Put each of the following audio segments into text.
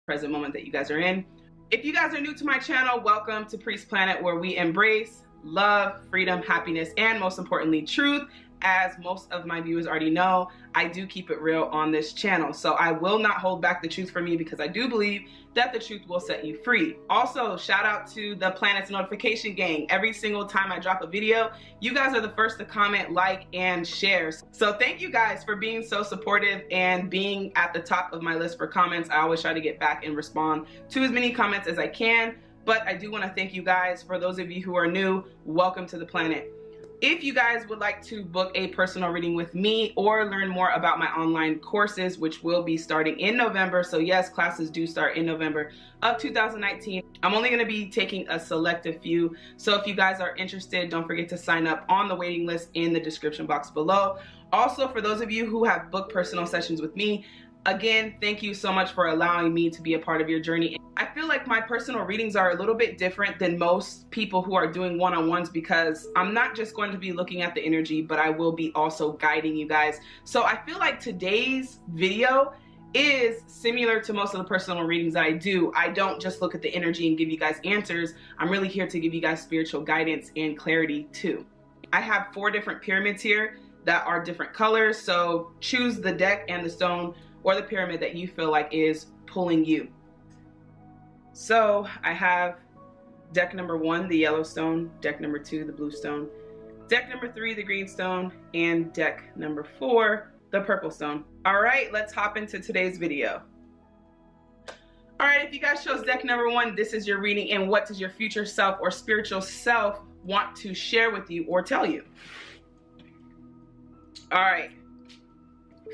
present moment that you guys are in. If you guys are new to my channel, welcome to Priest Planet, where we embrace love, freedom, happiness, and most importantly, truth. As most of my viewers already know, I do keep it real on this channel. So I will not hold back the truth from you, because I do believe that the truth will set you free. Also, shout out to the Planet's notification gang. Every single time I drop a video, you guys are the first to comment, like, and share. So thank you guys for being so supportive and being at the top of my list for comments. I always try to get back and respond to as many comments as I can. But I do want to thank you guys. For those of you who are new, welcome to the planet. If you guys would like to book a personal reading with me or learn more about my online courses, which will be starting in November, so yes, classes do start in November of 2019. I'm only going to be taking a selective few, so if you guys are interested, don't forget to sign up on the waiting list in the description box below. Also, for those of you who have booked personal sessions with me, again, thank you so much for allowing me to be a part of your journey. I feel like my personal readings are a little bit different than most people who are doing one-on-ones, because I'm not just going to be looking at the energy, but I will be also guiding you guys. So I feel like today's video is similar to most of the personal readings that I do. I don't just look at the energy and give you guys answers. I'm really here to give you guys spiritual guidance and clarity too. I have 4 different pyramids here that are different colors, so choose the deck and the stone or the pyramid that you feel like is pulling you. So I have deck number 1, the yellow stone, deck number 2, the blue stone, deck number 3, the green stone, and deck number 4, the purple stone. All right, let's hop into today's video. All right, if you guys chose deck number 1, this is your reading, and what does your future self or spiritual self want to share with you or tell you? All right.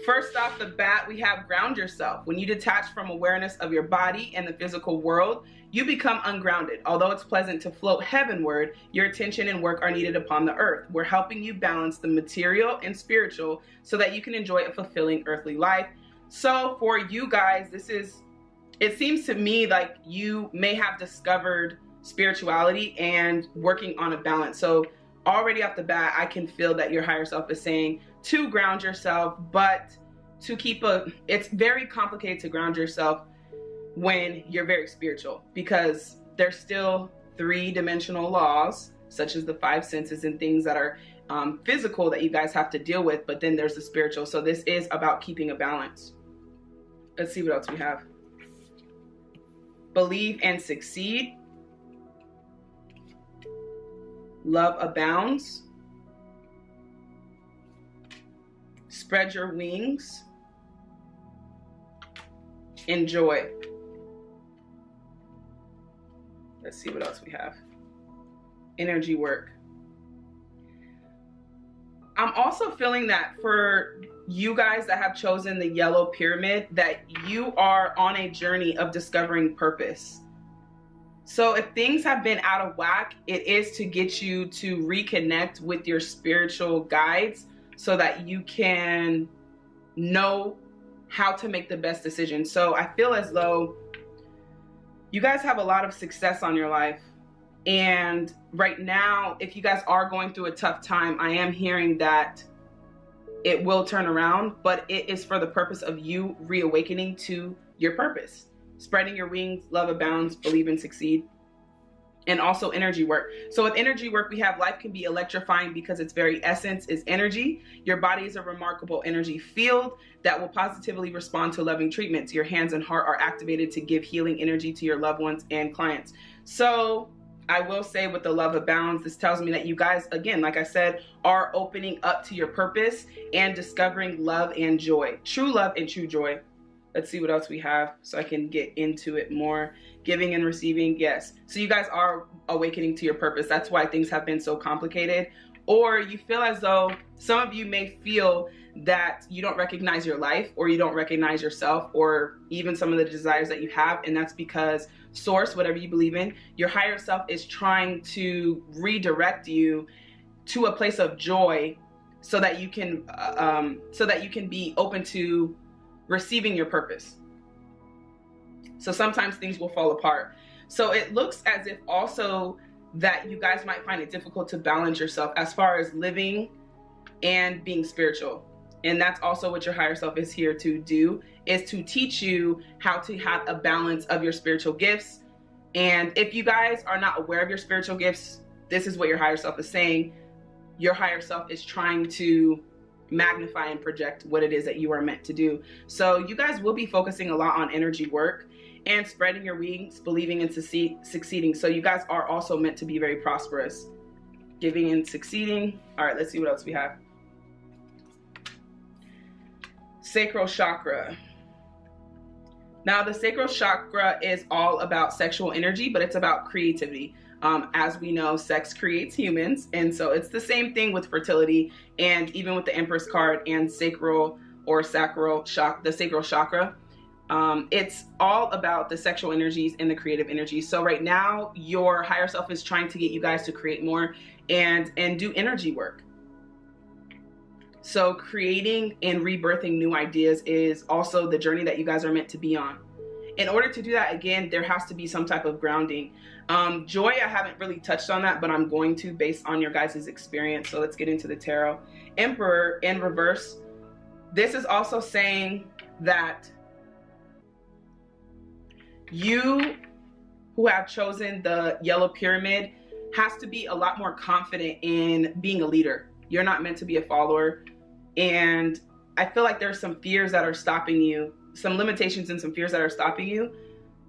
First off the bat, we have ground yourself. When you detach from awareness of your body and the physical world, you become ungrounded. Although it's pleasant to float heavenward, your attention and work are needed upon the earth. We're helping you balance the material and spiritual so that you can enjoy a fulfilling earthly life. So for you guys, it seems to me like you may have discovered spirituality and working on a balance. So already off the bat, I can feel that your higher self is saying to ground yourself, but to keep it's very complicated to ground yourself when you're very spiritual, because there's still 3-dimensional laws, such as the 5 senses and things that are physical that you guys have to deal with, but then there's the spiritual. So this is about keeping a balance. Let's see what else we have. Believe and succeed. Love abounds. Spread your wings. Enjoy. Let's see what else we have. Energy work. I'm also feeling that for you guys that have chosen the yellow pyramid, that you are on a journey of discovering purpose. So if things have been out of whack, it is to get you to reconnect with your spiritual guides so that you can know how to make the best decision. So I feel as though you guys have a lot of success on your life. And right now, if you guys are going through a tough time, I am hearing that it will turn around, but it is for the purpose of you reawakening to your purpose. Spreading your wings, love abounds, believe and succeed. And also energy work. So with energy work, we have life can be electrifying because its very essence is energy. Your body is a remarkable energy field that will positively respond to loving treatments. Your hands and heart are activated to give healing energy to your loved ones and clients. So I will say with the love abounds, this tells me that you guys, again, like I said, are opening up to your purpose and discovering love and joy. True love and true joy. Let's see what else we have so I can get into it more. Giving and receiving, yes. So you guys are awakening to your purpose. That's why things have been so complicated. Or you feel as though some of you may feel that you don't recognize your life, or you don't recognize yourself, or even some of the desires that you have. And that's because source, whatever you believe in, your higher self is trying to redirect you to a place of joy so that you can be open to receiving your purpose. So sometimes things will fall apart. So it looks as if also that you guys might find it difficult to balance yourself as far as living and being spiritual. And that's also what your higher self is here to do, is to teach you how to have a balance of your spiritual gifts. And if you guys are not aware of your spiritual gifts, this is what your higher self is saying. Your higher self is trying to magnify and project what it is that you are meant to do. So you guys will be focusing a lot on energy work and spreading your wings, believing in succeeding. So you guys are also meant to be very prosperous. Giving and succeeding. All right, let's see what else we have. Sacral chakra. Now the sacral chakra is all about sexual energy, but it's about creativity. As we know, sex creates humans, and so it's the same thing with fertility, and even with the Empress card and sacral or sacral chakra, the sacral chakra. It's all about the sexual energies and the creative energies. So right now, your higher self is trying to get you guys to create more and do energy work. So creating and rebirthing new ideas is also the journey that you guys are meant to be on. In order to do that, again, there has to be some type of grounding. Joy, I haven't really touched on that, but I'm going to based on your guys' experience. So let's get into the tarot. Emperor in reverse. This is also saying that you who have chosen the yellow pyramid has to be a lot more confident in being a leader. You're not meant to be a follower. And I feel like there's some fears that are stopping you, some limitations and some fears that are stopping you.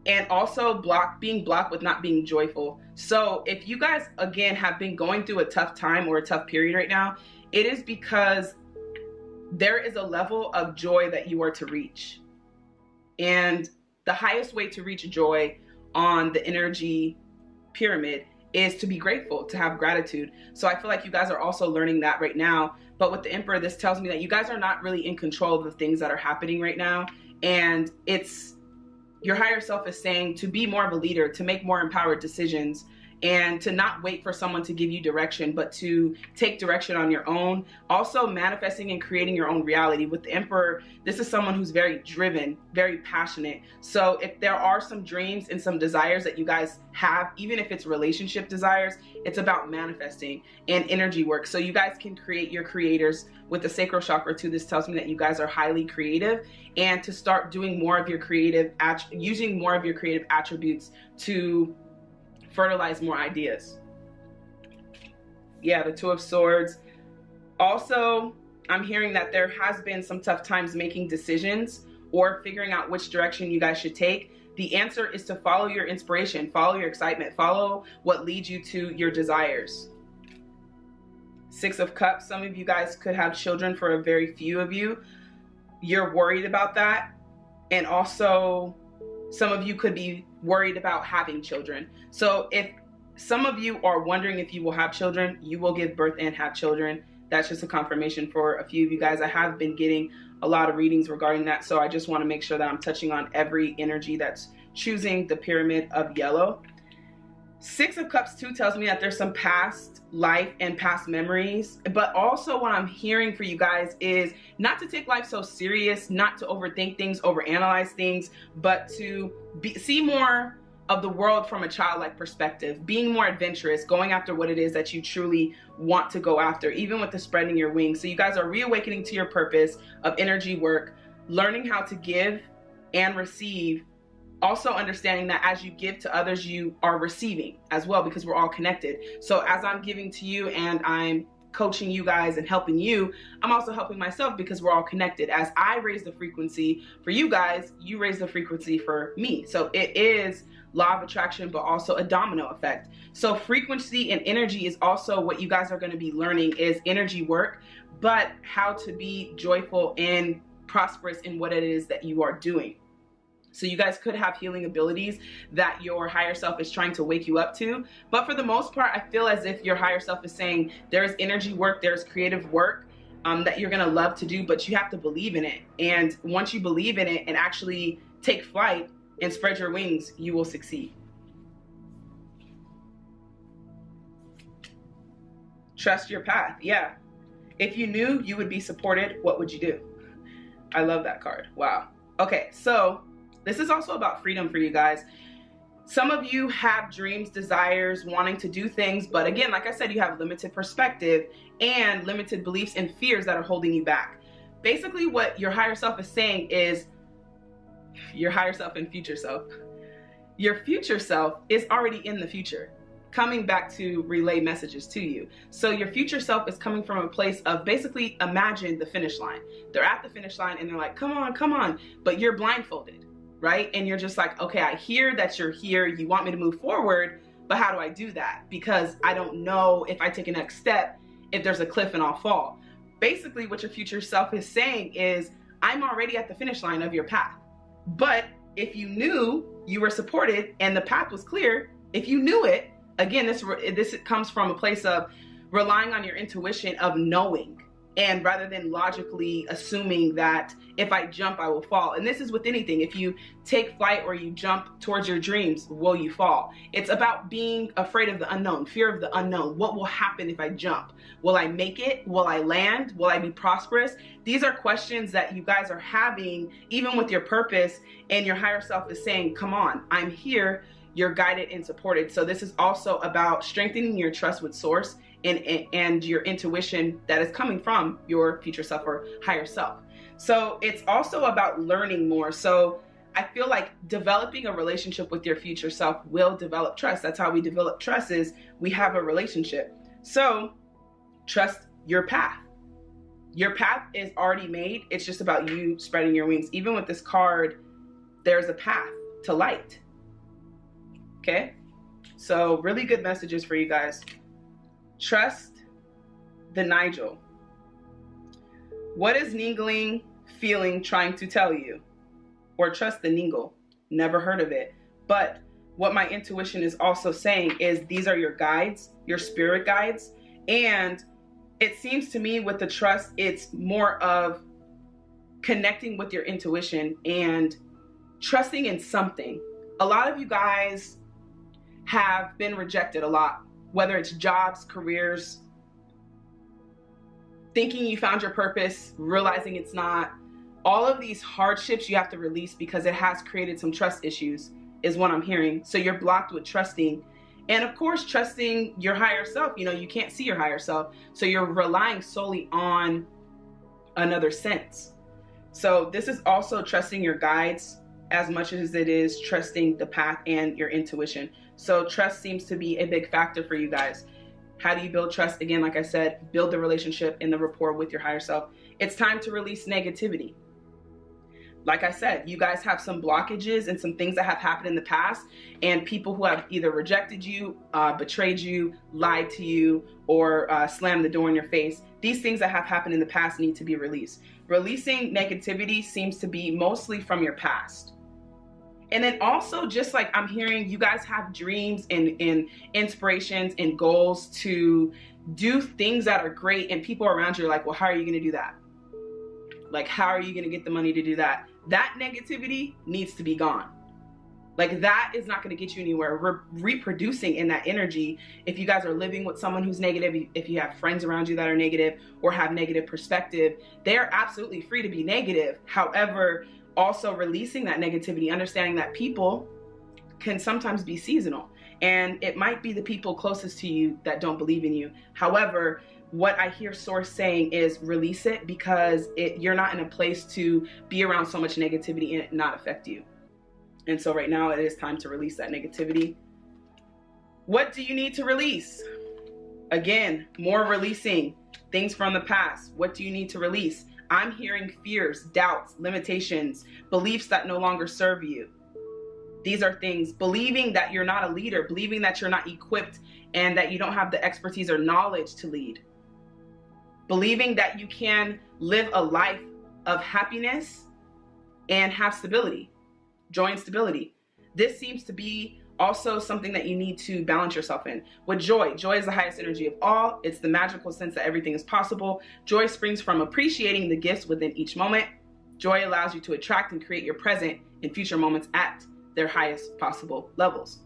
And also being blocked with not being joyful. So if you guys, again, have been going through a tough time or a tough period right now, it is because there is a level of joy that you are to reach. And the highest way to reach joy on the energy pyramid is to be grateful, to have gratitude. So I feel like you guys are also learning that right now. But with the Emperor, this tells me that you guys are not really in control of the things that are happening right now. And it's your higher self is saying to be more of a leader, to make more empowered decisions, and to not wait for someone to give you direction, but to take direction on your own. Also manifesting and creating your own reality. With the Emperor, this is someone who's very driven, very passionate. So if there are some dreams and some desires that you guys have, even if it's relationship desires, it's about manifesting and energy work. So you guys can create your creators. With the sacral chakra too, this tells me that you guys are highly creative, and to start doing more of your creative, using more of your creative attributes to fertilize more ideas. Yeah, the Two of Swords. Also, I'm hearing that there has been some tough times making decisions or figuring out which direction you guys should take. The answer is to follow your inspiration, follow your excitement, follow what leads you to your desires. Six of Cups. Some of you guys could have children. For a very few of you, you're worried about that. And also some of you could be worried about having children. So if some of you are wondering if you will have children, you will give birth and have children. That's just a confirmation for a few of you guys. I have been getting a lot of readings regarding that. So I just want to make sure that I'm touching on every energy that's choosing the pyramid of yellow. Six of Cups too tells me that there's some past life and past memories, but also what I'm hearing for you guys is not to take life so serious, not to overthink things, overanalyze things, but to see more of the world from a childlike perspective, being more adventurous, going after what it is that you truly want to go after, even with the spreading your wings. So you guys are reawakening to your purpose of energy work, learning how to give and receive. Also understanding that as you give to others, you are receiving as well, because we're all connected. So as I'm giving to you and I'm coaching you guys and helping you, I'm also helping myself, because we're all connected. As I raise the frequency for you guys, you raise the frequency for me. So it is law of attraction, but also a domino effect. So frequency and energy is also what you guys are going to be learning, is energy work, but how to be joyful and prosperous in what it is that you are doing. So you guys could have healing abilities that your higher self is trying to wake you up to. But for the most part, I feel as if your higher self is saying there's energy work, there's creative work that you're gonna love to do, but you have to believe in it. And once you believe in it and actually take flight and spread your wings, you will succeed. Trust your path. Yeah. If you knew you would be supported, what would you do? I love that card. Wow. Okay, so this is also about freedom for you guys. Some of you have dreams, desires, wanting to do things, but again, like I said, you have limited perspective and limited beliefs and fears that are holding you back. basically what your higher self is saying is your higher self and future self. Your future self is already in the future, coming back to relay messages to you. So your future self is coming from a place of basically imagine the finish line. They're at the finish line and they're like, come on, come on. But you're blindfolded, right? And you're just like, okay, I hear that you're here. You want me to move forward, but how do I do that? Because I don't know if I take a next step, if there's a cliff and I'll fall. Basically what your future self is saying is, I'm already at the finish line of your path. But if you knew you were supported and the path was clear, if you knew it, again, this comes from a place of relying on your intuition of knowing, and rather than logically assuming that if I jump, I will fall. And this is with anything. If you take flight or you jump towards your dreams, will you fall? It's about being afraid of the unknown, fear of the unknown. What will happen if I jump? Will I make it? Will I land? Will I be prosperous? These are questions that you guys are having, even with your purpose, and your higher self is saying, come on, I'm here. You're guided and supported. So this is also about strengthening your trust with source and your intuition that is coming from your future self or higher self. So it's also about learning more. So I feel like developing a relationship with your future self will develop trust. That's how we develop trust, is we have a relationship. So trust your path. Your path is already made. It's just about you spreading your wings. Even with this card, there's a path to light. Okay, so really good messages for you guys. Trust the Nigel. What is Ningling feeling trying to tell you? Or trust the Ningle. Never heard of it. But what my intuition is also saying is these are your guides, your spirit guides. And it seems to me with the trust, it's more of connecting with your intuition and trusting in something. A lot of you guys have been rejected a lot, whether it's jobs, careers, thinking you found your purpose, realizing it's not. All of these hardships you have to release because it has created some trust issues, is what I'm hearing. So you're blocked with trusting. And of course, trusting your higher self. You know, you can't see your higher self. So you're relying solely on another sense. So this is also trusting your guides as much as it is trusting the path and your intuition. So trust seems to be a big factor for you guys. How do you build trust? Again, like I said, build the relationship and the rapport with your higher self. It's time to release negativity. Like I said, you guys have some blockages and some things that have happened in the past, and people who have either rejected you, betrayed you, lied to you, or slammed the door in your face. These things that have happened in the past need to be released. Releasing negativity seems to be mostly from your past. And then also, just like I'm hearing, you guys have dreams and inspirations and goals to do things that are great, and people around you are like, well, how are you going to do that? Like, how are you going to get the money to do that? That negativity needs to be gone. Like, that is not going to get you anywhere. We're reproducing in that energy. If you guys are living with someone who's negative, if you have friends around you that are negative or have negative perspective, they're absolutely free to be negative. However, also releasing that negativity, understanding that people can sometimes be seasonal, and it might be the people closest to you that don't believe in you. However, what I hear source saying is release it, because you're not in a place to be around so much negativity and it not affect you. And so right now it is time to release that negativity. What do you need to release? Again, more releasing things from the past. What do you need to release? I'm hearing fears, doubts, limitations, beliefs that no longer serve you. These are things, believing that you're not a leader, believing that you're not equipped and that you don't have the expertise or knowledge to lead. Believing that you can live a life of happiness and have stability, joy and stability. This seems to be also something that you need to balance yourself in. With joy, joy is the highest energy of all. It's the magical sense that everything is possible. Joy springs from appreciating the gifts within each moment. Joy allows you to attract and create your present and future moments at their highest possible levels.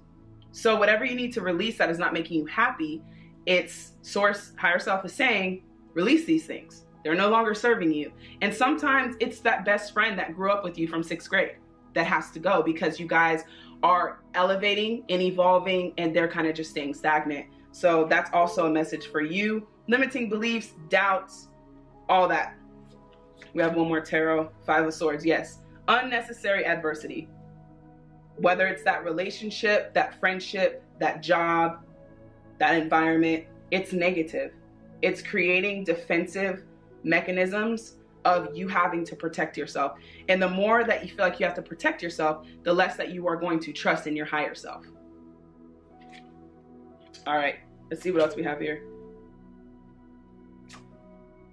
So whatever you need to release that is not making you happy, it's source, higher self is saying, release these things. They're no longer serving you. And sometimes it's that best friend that grew up with you from 6th grade that has to go, because you guys are elevating and evolving and they're kind of just staying stagnant. So that's also a message for you. Limiting beliefs, doubts, all that. We have one more tarot, Five of Swords. Yes, unnecessary adversity. Whether it's that relationship, that friendship, that job, that environment, it's negative. It's creating defensive mechanisms of you having to protect yourself. And the more that you feel like you have to protect yourself, the less that you are going to trust in your higher self. All right, let's see what else we have here.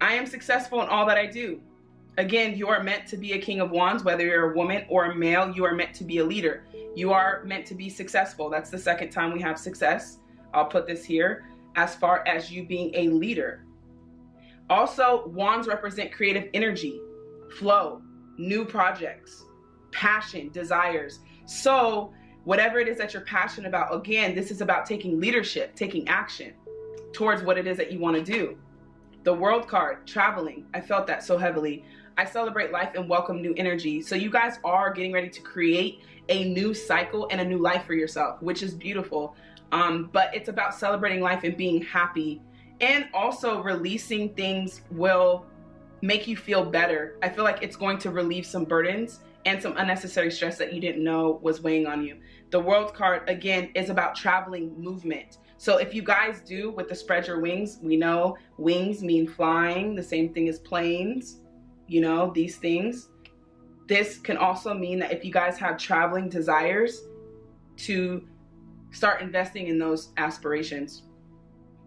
I am successful in all that I do. Again, you are meant to be a King of Wands, whether you're a woman or a male. You are meant to be a leader. You are meant to be successful. That's the second time we have success. I'll put this here as far as you being a leader. Also, wands represent creative energy, flow, new projects, passion, desires. So whatever it is that you're passionate about, again, this is about taking leadership, taking action towards what it is that you want to do. The World card, traveling. I felt that so heavily. I celebrate life and welcome new energy. So you guys are getting ready to create a new cycle and a new life for yourself, which is beautiful. But it's about celebrating life and being happy. And also releasing things will make you feel better. I feel like it's going to relieve some burdens and some unnecessary stress that you didn't know was weighing on you. The World card, again, is about traveling, movement. So if you guys do with the spread your wings, we know wings mean flying, the same thing as planes, you know, these things. This can also mean that if you guys have traveling desires, to start investing in those aspirations.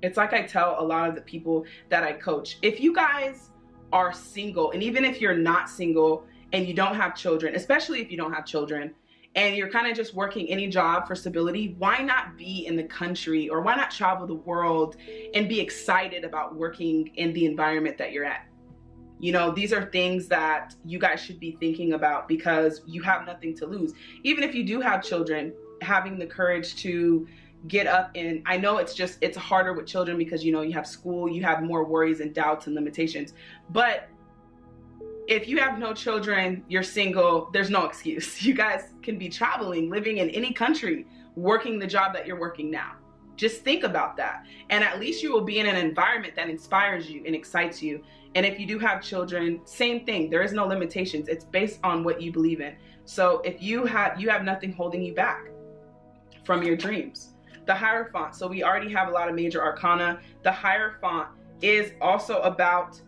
It's like I tell a lot of the people that I coach, if you guys are single, and even if you're not single and you don't have children, especially if you don't have children, and you're kind of just working any job for stability, why not be in the country, or why not travel the world and be excited about working in the environment that you're at? You know, these are things that you guys should be thinking about because you have nothing to lose. Even if you do have children, having the courage to get up, and I know it's harder with children because, you know, you have school, you have more worries and doubts and limitations. But if you have no children, you're single, there's no excuse. You guys can be traveling, living in any country, working the job that you're working now. Just think about that. And at least you will be in an environment that inspires you and excites you. And if you do have children, same thing. There is no limitations. It's based on what you believe in. So if you have nothing holding you back from your dreams. The Hierophant. So we already have a lot of major arcana. The Hierophant is also about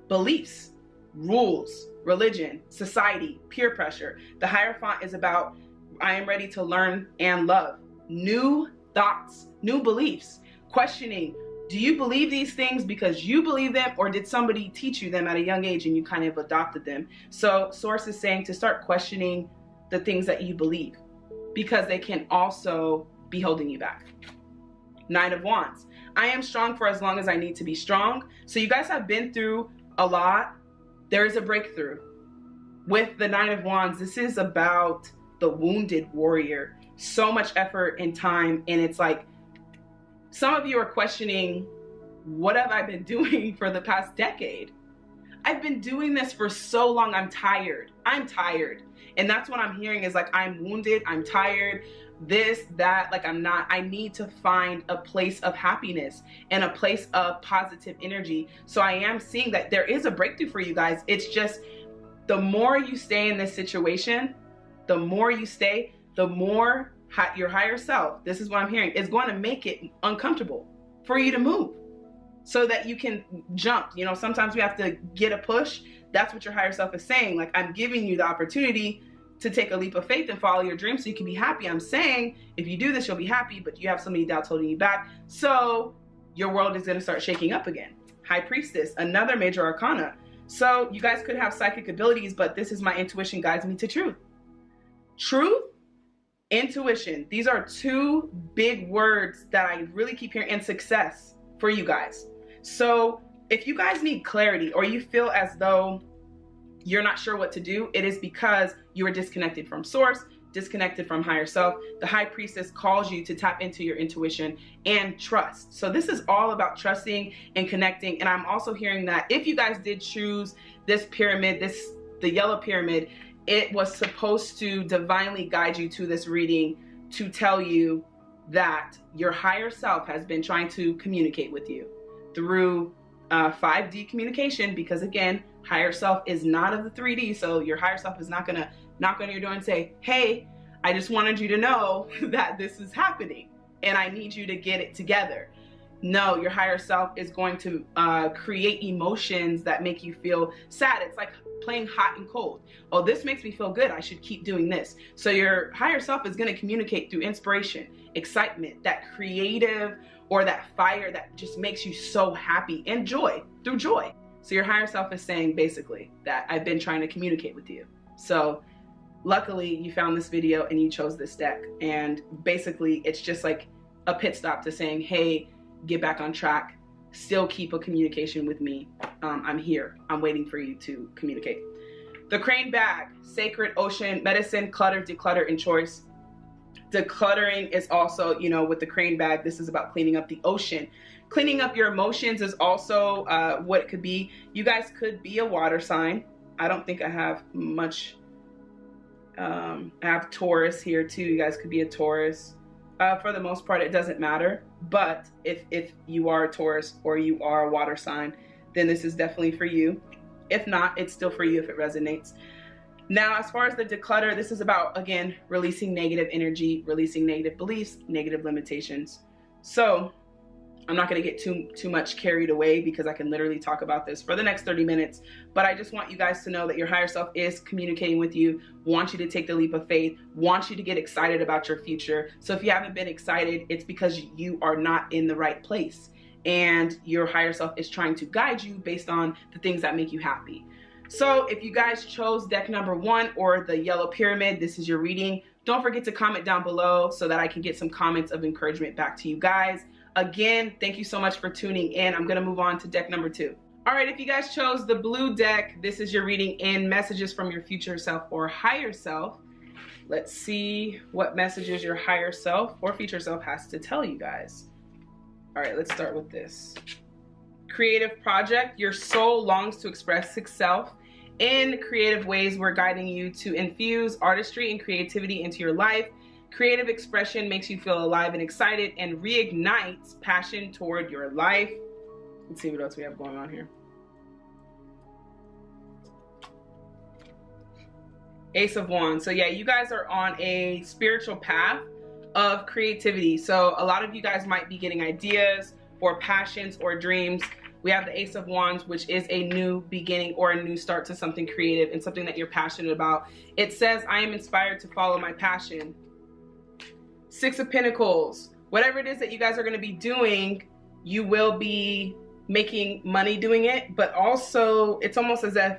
beliefs, rules, religion, society, peer pressure. The Hierophant is about, I am ready to learn and love. New thoughts, new beliefs, questioning, do you believe these things because you believe them, or did somebody teach you them at a young age and you kind of adopted them? So Source is saying to start questioning the things that you believe, because they can also be holding you back. Knight of Wands. I am strong for as long as I need to be strong. So you guys have been through a lot. There is a breakthrough. With the Knight of Wands, this is about the wounded warrior. So much effort and time, and it's like, some of you are questioning, what have I been doing for the past decade? I've been doing this for so long, I'm tired. I'm tired. And that's what I'm hearing is like, I'm wounded, I'm tired, this, that, like I need to find a place of happiness and a place of positive energy. So I am seeing that there is a breakthrough for you guys. It's just the more you stay in this situation, the more you stay, the more your higher self, this is what I'm hearing, is going to make it uncomfortable for you to move so that you can jump. You know, sometimes we have to get a push. That's what your higher self is saying. Like, I'm giving you the opportunity to take a leap of faith and follow your dreams so you can be happy. I'm saying if you do this, you'll be happy, but you have so many doubts holding you back. So your world is going to start shaking up again. High Priestess, another major arcana. So you guys could have psychic abilities, but this is my intuition guides me to truth. Truth, intuition. These are two big words that I really keep hearing, and success for you guys. So if you guys need clarity, or you feel as though you're not sure what to do, it is because you are disconnected from source, disconnected from higher self. The High Priestess calls you to tap into your intuition and trust. So this is all about trusting and connecting. And I'm also hearing that if you guys did choose this pyramid, the yellow pyramid, it was supposed to divinely guide you to this reading to tell you that your higher self has been trying to communicate with you through 5D communication, because again, higher self is not of the 3D, so your higher self is not gonna knock on your door and say, hey, I just wanted you to know that this is happening and I need you to get it together. No, your higher self is going to create emotions that make you feel sad. It's like playing hot and cold. Oh, this makes me feel good. I should keep doing this. So your higher self is going to communicate through inspiration, excitement, that creative or that fire that just makes you so happy, and joy, through joy. So your higher self is saying basically that I've been trying to communicate with you. So luckily you found this video and you chose this deck. And basically it's just like a pit stop to saying, hey, get back on track, still keep a communication with me. I'm here, I'm waiting for you to communicate. The Crane Bag, Sacred Ocean, Medicine, Clutter, Declutter, and Choice. Decluttering is also, you know, with the Crane Bag, this is about cleaning up the ocean. Cleaning up your emotions is also what it could be. You guys could be a water sign. I don't think I have much, I have Taurus here too. You guys could be a Taurus. For the most part, it doesn't matter. But if you are a Taurus or you are a water sign, then this is definitely for you. If not, it's still for you if it resonates. Now, as far as the declutter, this is about, again, releasing negative energy, releasing negative beliefs, negative limitations. So I'm not going to get too much carried away because I can literally talk about this for the next 30 minutes. But I just want you guys to know that your higher self is communicating with you, wants you to take the leap of faith, wants you to get excited about your future. So if you haven't been excited, it's because you are not in the right place. And your higher self is trying to guide you based on the things that make you happy. So if you guys chose deck number 1 or the Yellow Pyramid, this is your reading. Don't forget to comment down below so that I can get some comments of encouragement back to you guys. Again, thank you so much for tuning in. I'm going to move on to deck number 2. All right, if you guys chose the blue deck, this is your reading in Messages from Your Future Self or Higher Self. Let's see what messages your higher self or future self has to tell you guys. All right, let's start with this. Creative project. Your soul longs to express itself in creative ways. We're guiding you to infuse artistry and creativity into your life. Creative expression makes you feel alive and excited and reignites passion toward your life. Let's see what else we have going on here. Ace of Wands. So yeah, you guys are on a spiritual path of creativity. So a lot of you guys might be getting ideas or passions or dreams. We have the Ace of Wands, which is a new beginning or a new start to something creative and something that you're passionate about. It says, I am inspired to follow my passion. Six of Pentacles. Whatever it is that you guys are going to be doing, you will be making money doing it, but also it's almost as if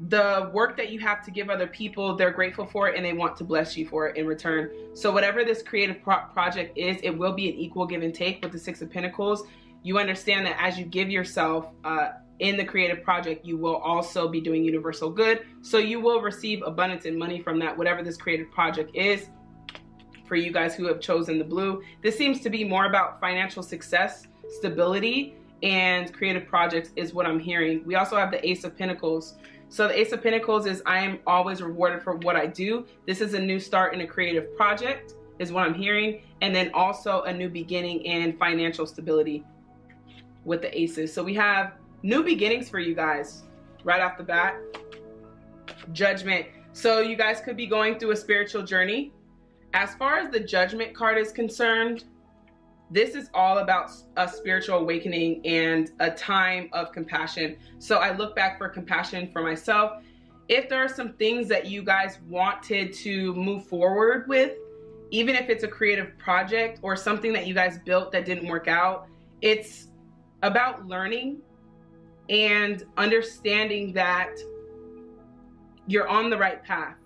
the work that you have to give other people, they're grateful for it and they want to bless you for it in return. So whatever this creative project is, it will be an equal give and take with the Six of Pentacles. You understand that as you give yourself in the creative project, you will also be doing universal good. So you will receive abundance and money from that, whatever this creative project is. For you guys who have chosen the blue, this seems to be more about financial success, stability, and creative projects is what I'm hearing. We also have the Ace of Pentacles. So the Ace of Pentacles is I am always rewarded for what I do. This is a new start in a creative project is what I'm hearing. And then also a new beginning in financial stability with the aces. So we have new beginnings for you guys right off the bat. Judgment. So you guys could be going through a spiritual journey. As far as the Judgment card is concerned, this is all about a spiritual awakening and a time of compassion. So I look back for compassion for myself. If there are some things that you guys wanted to move forward with, even if it's a creative project or something that you guys built that didn't work out, it's about learning and understanding that you're on the right path.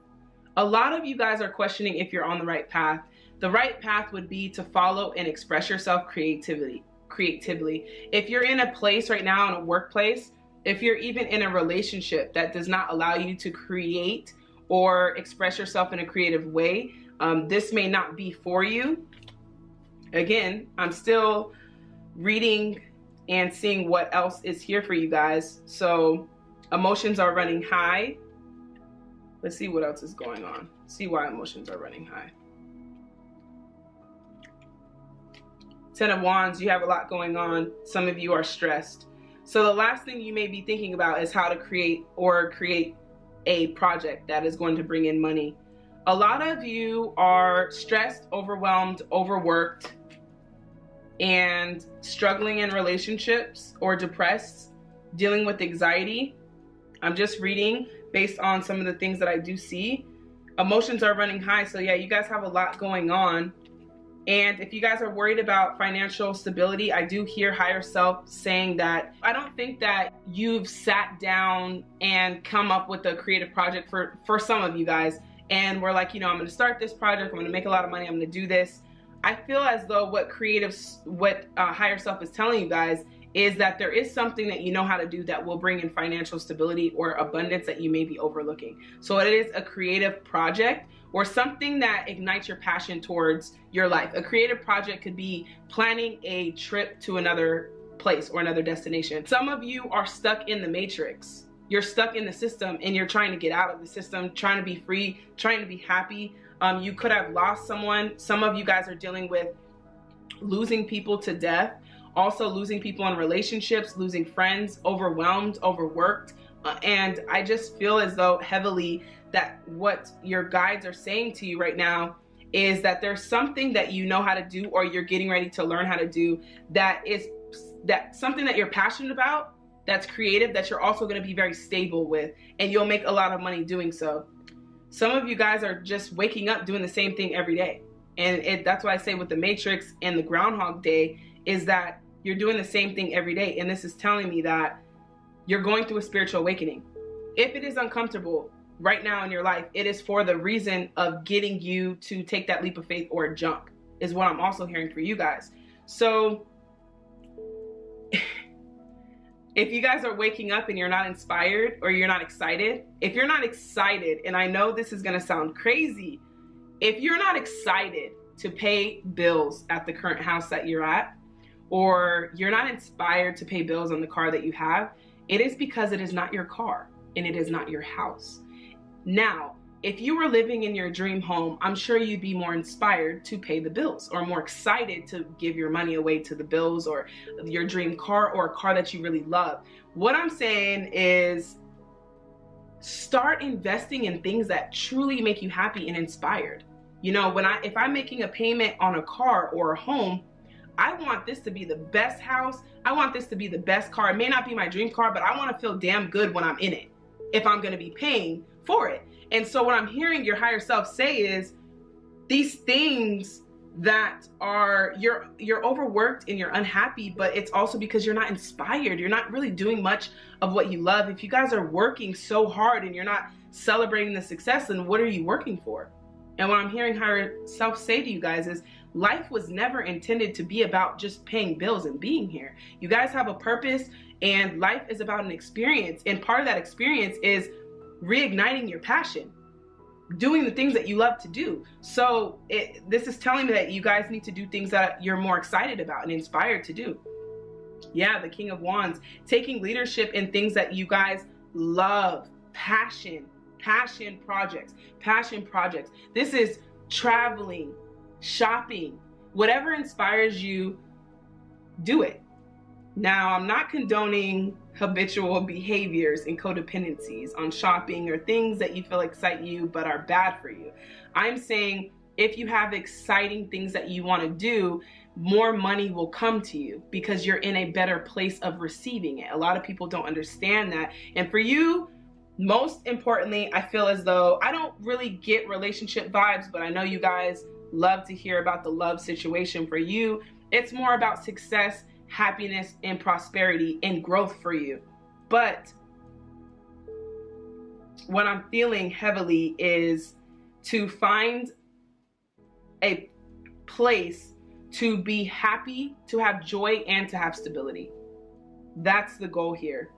A lot of you guys are questioning if you're on the right path. The right path would be to follow and express yourself creatively. If you're in a place right now, in a workplace, if you're even in a relationship that does not allow you to create or express yourself in a creative way, this may not be for you. Again, I'm still reading and seeing what else is here for you guys. So emotions are running high. Let's see what else is going on. See why emotions are running high. Ten of Wands, you have a lot going on. Some of you are stressed. So the last thing you may be thinking about is how to create a project that is going to bring in money. A lot of you are stressed, overwhelmed, overworked, and struggling in relationships, or depressed, dealing with anxiety. I'm just reading based on some of the things that I do see. Emotions are running high. So yeah, you guys have a lot going on. And if you guys are worried about financial stability, I do hear higher self saying that I don't think that you've sat down and come up with a creative project for some of you guys. And we're like, you know, I'm going to start this project. I'm going to make a lot of money. I'm going to do this. I feel as though what higher self is telling you guys is that there is something that you know how to do that will bring in financial stability or abundance that you may be overlooking. So it is a creative project or something that ignites your passion towards your life. A creative project could be planning a trip to another place or another destination. Some of you are stuck in the matrix. You're stuck in the system and you're trying to get out of the system, trying to be free, trying to be happy. You could have lost someone. Some of you guys are dealing with losing people to death, also losing people in relationships, losing friends, overwhelmed, overworked. And I just feel as though heavily that what your guides are saying to you right now is that there's something that you know how to do or you're getting ready to learn how to do that something that you're passionate about, that's creative, that you're also going to be very stable with, and you'll make a lot of money doing so. Some of you guys are just waking up doing the same thing every day. And that's why I say with the Matrix and the Groundhog Day is that you're doing the same thing every day. And this is telling me that you're going through a spiritual awakening. If it is uncomfortable right now in your life, it is for the reason of getting you to take that leap of faith or jump, is what I'm also hearing for you guys. So if you guys are waking up and you're not inspired or you're not excited, if you're not excited, and I know this is going to sound crazy, if you're not excited to pay bills at the current house that you're at, or you're not inspired to pay bills on the car that you have, it is because it is not your car and it is not your house. Now, if you were living in your dream home, I'm sure you'd be more inspired to pay the bills or more excited to give your money away to the bills or your dream car or a car that you really love. What I'm saying is start investing in things that truly make you happy and inspired. You know, if I'm making a payment on a car or a home, I want this to be the best house. I want this to be the best car. It may not be my dream car, but I want to feel damn good when I'm in it if I'm going to be paying for it. And so what I'm hearing your higher self say is these things that are, you're overworked and you're unhappy, but it's also because you're not inspired. You're not really doing much of what you love. If you guys are working so hard and you're not celebrating the success, then what are you working for? And what I'm hearing higher self say to you guys is life was never intended to be about just paying bills and being here. You guys have a purpose and life is about an experience. And part of that experience is reigniting your passion, doing the things that you love to do. So this is telling me that you guys need to do things that you're more excited about and inspired to do. Yeah, the King of Wands, taking leadership in things that you guys love, passion projects. This is traveling, shopping, whatever inspires you, do it. Now, I'm not condoning habitual behaviors and codependencies on shopping or things that you feel excite you but are bad for you. I'm saying if you have exciting things that you want to do, more money will come to you because you're in a better place of receiving it. A lot of people don't understand that. And for you, most importantly, I feel as though I don't really get relationship vibes, but I know you guys love to hear about the love situation. For you, it's more about success, happiness, and prosperity and growth for you. But what I'm feeling heavily is to find a place to be happy, to have joy, and to have stability. That's the goal here.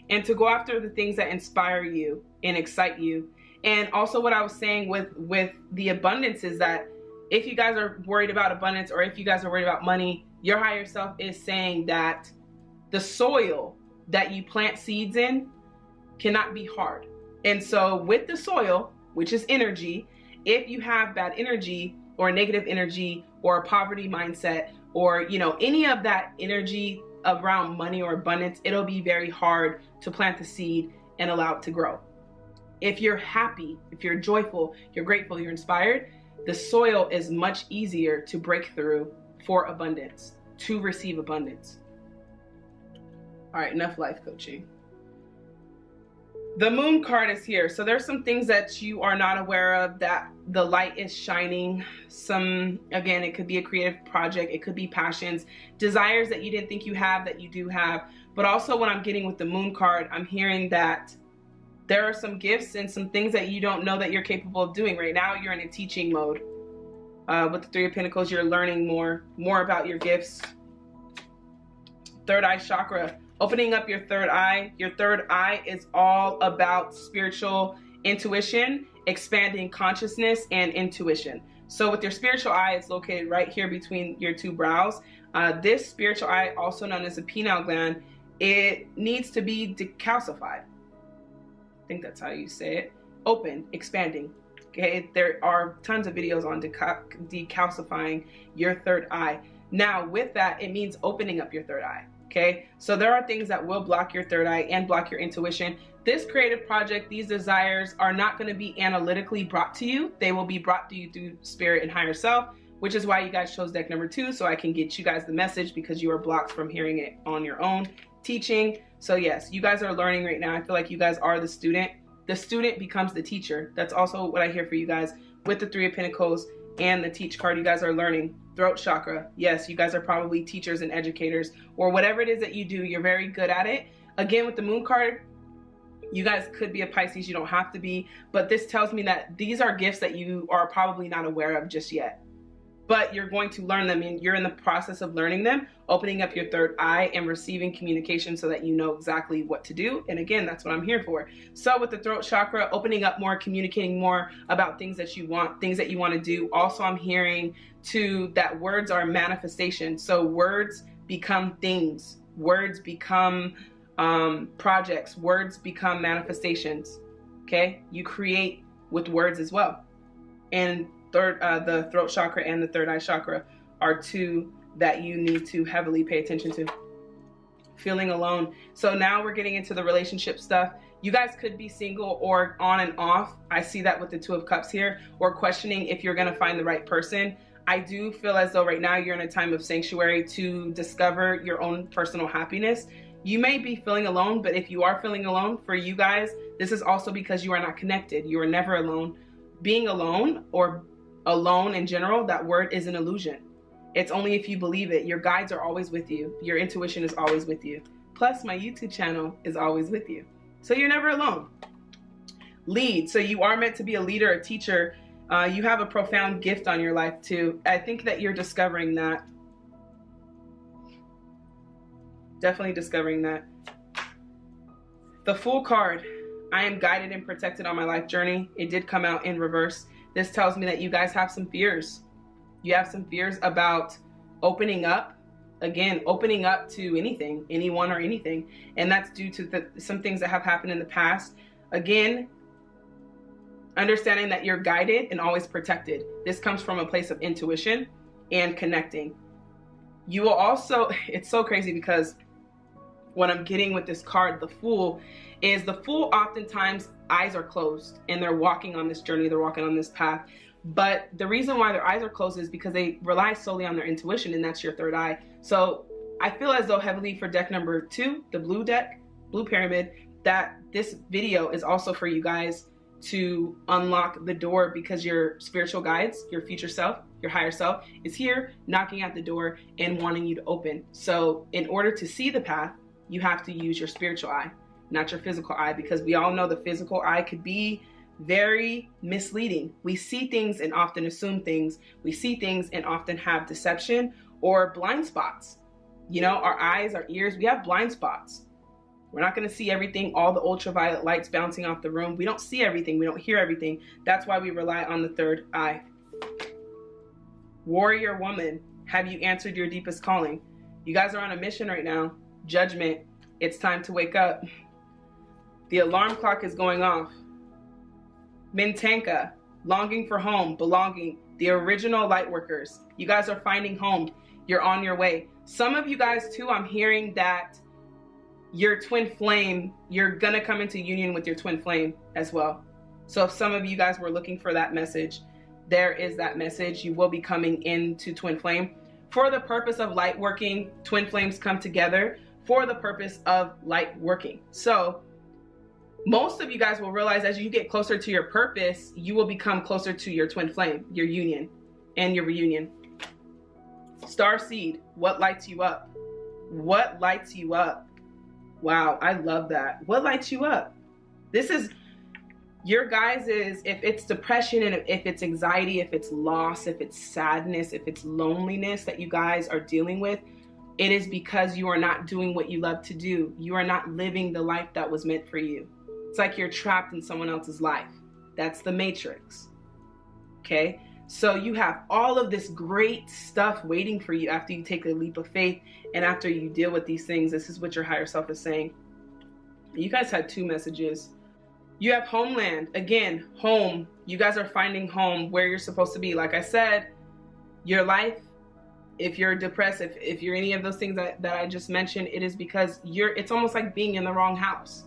And to go after the things that inspire you and excite you. And also what I was saying with the abundance is that if you guys are worried about abundance or if you guys are worried about money, your higher self is saying that the soil that you plant seeds in cannot be hard. And so with the soil, which is energy, if you have bad energy or negative energy or a poverty mindset or, you know, any of that energy around money or abundance, it'll be very hard to plant the seed and allow it to grow. If you're happy, if you're joyful, you're grateful, you're inspired, the soil is much easier to break through for abundance, to receive abundance. All right, enough life coaching. The moon card is here. So there's some things that you are not aware of, that the light is shining. Again, it could be a creative project. It could be passions, desires that you didn't think you have that you do have. But also what I'm getting with the moon card, I'm hearing that there are some gifts and some things that you don't know that you're capable of doing. Right now, you're in a teaching mode. With the Three of Pentacles, you're learning more about your gifts. Third eye chakra, opening up your third eye. Your third eye is all about spiritual intuition, expanding consciousness and intuition. So with your spiritual eye, it's located right here between your two brows. This spiritual eye, also known as the pineal gland, it needs to be decalcified. I think that's how you say it. Open, expanding. Okay, there are tons of videos on decalcifying your third eye. Now, with that, it means opening up your third eye. Okay, so there are things that will block your third eye and block your intuition. This creative project, these desires are not going to be analytically brought to you. They will be brought to you through spirit and higher self, which is why you guys chose deck number 2, so I can get you guys the message, because you are blocked from hearing it on your own teaching. So yes, you guys are learning right now. I feel like you guys are the student. The student becomes the teacher. That's also what I hear for you guys with the Three of Pentacles and the Teach card. You guys are learning. Throat chakra. Yes, you guys are probably teachers and educators, or whatever it is that you do, you're very good at it. Again, with the moon card, you guys could be a Pisces. You don't have to be, but this tells me that these are gifts that you are probably not aware of just yet. But you're going to learn them, and you're in the process of learning them, opening up your third eye and receiving communication so that you know exactly what to do. And again, that's what I'm here for. So with the throat chakra, opening up more, communicating more about things that you want to do. Also, I'm hearing too that words are manifestation. So words become things. Words become projects. Words become manifestations. Okay, you create with words as well. And the throat chakra and the third eye chakra are two that you need to heavily pay attention to. Feeling alone. So now we're getting into the relationship stuff. You guys could be single or on and off. I see that with the Two of Cups here, or questioning if you're going to find the right person. I do feel as though right now you're in a time of sanctuary to discover your own personal happiness. You may be feeling alone, but if you are feeling alone, for you guys, this is also because you are not connected. You are never alone. Being alone, or alone in general, that word is an illusion. It's only if you believe it. Your guides are always with you. Your intuition is always with you. Plus, my YouTube channel is always with you. So you're never alone. Lead. So you are meant to be a leader, a teacher. You have a profound gift on your life too. I think that you're discovering that. Definitely discovering that. The Fool card. I am guided and protected on my life journey. It did come out in reverse. This tells me that you guys have some fears. You have some fears about opening up. Again, opening up to anything, anyone or anything. And that's due to some things that have happened in the past. Again, understanding that you're guided and always protected. This comes from a place of intuition and connecting. You will also, it's so crazy because what I'm getting with this card, the Fool, is the Fool oftentimes eyes are closed and they're walking on this journey, they're walking on this path. But the reason why their eyes are closed is because they rely solely on their intuition, and that's your third eye. So I feel as though heavily for deck number 2, the blue deck, Blue Pyramid, that this video is also for you guys to unlock the door, because your spiritual guides, your future self, your higher self is here knocking at the door and wanting you to open. So in order to see the path, you have to use your spiritual eye, not your physical eye, because we all know the physical eye could be very misleading. We see things and often assume things. We see things and often have deception or blind spots. You know, our eyes, our ears, we have blind spots. We're not going to see everything, all the ultraviolet lights bouncing off the room. We don't see everything. We don't hear everything. That's why we rely on the third eye. Warrior woman, have you answered your deepest calling? You guys are on a mission right now. Judgment. It's time to wake up. The alarm clock is going off. Mintanka, longing for home, belonging. the original light workers. You guys are finding home. You're on your way. Some of you guys too, I'm hearing that your twin flame, you're gonna come into union with your twin flame as well. So if some of you guys were looking for that message, there is that message. You will be coming into twin flame. For the purpose of light working, twin flames come together for the purpose of light working. So most of you guys will realize as you get closer to your purpose, you will become closer to your twin flame, your union and your reunion. Star seed, what lights you up? What lights you up? Wow, I love that. What lights you up? This is your guys' if it's depression and if it's anxiety, if it's loss, if it's sadness, if it's loneliness that you guys are dealing with, it is because you are not doing what you love to do. You are not living the life that was meant for you. It's like you're trapped in someone else's life. That's the matrix. Okay? So you have all of this great stuff waiting for you after you take a leap of faith and after you deal with these things. This is what your higher self is saying. You guys had two messages. You have homeland. Again, home. You guys are finding home where you're supposed to be. Like I said, your life, if you're depressed, if you're any of those things that I just mentioned, it is because it's almost like being in the wrong house.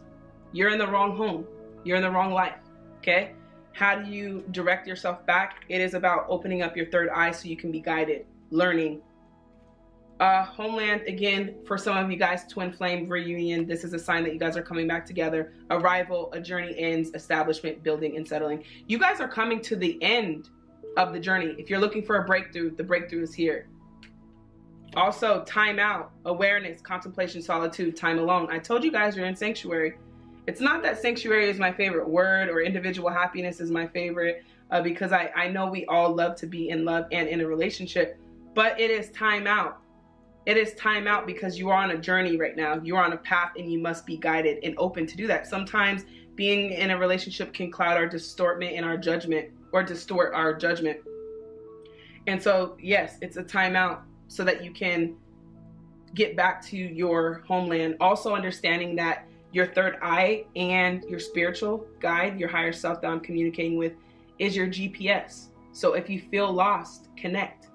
You're in the wrong home. You're in the wrong life. Okay? How do you direct yourself back? It is about opening up your third eye so you can be guided, learning. Homeland, again, for some of you guys, twin flame reunion. This is a sign that you guys are coming back together. Arrival, a journey ends, establishment, building, and settling. You guys are coming to the end of the journey. If you're looking for a breakthrough, the breakthrough is here. Also, time out, awareness, contemplation, solitude, time alone. I told you guys you're in sanctuary. It's not that sanctuary is my favorite word or individual happiness is my favorite because I know we all love to be in love and in a relationship, but it is time out. It is time out because you are on a journey right now. You are on a path and you must be guided and open to do that. Sometimes being in a relationship can cloud our distortment in our judgment or distort our judgment. And so, yes, it's a time out so that you can get back to your homeland. Also understanding that your third eye and your spiritual guide, your higher self that I'm communicating with, is your GPS. So if you feel lost, connect.